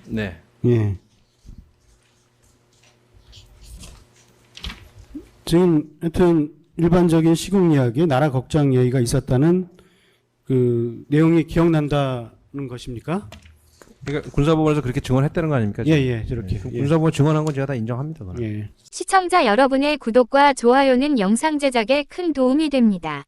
네. 예. 증인 하여튼 일반적인 시국 이야기, 나라 걱정 얘기가 있었다는 그 내용이 기억난다는 것입니까? 그러니까 군사법원에서 그렇게 증언했다는 거 아닙니까? 예, 지금? 예, 저렇게. 그 예. 군사법원 증언한 건 제가 다 인정합니다. 그건. 예. 시청자 여러분의 구독과 좋아요는 영상 제작에 큰 도움이 됩니다.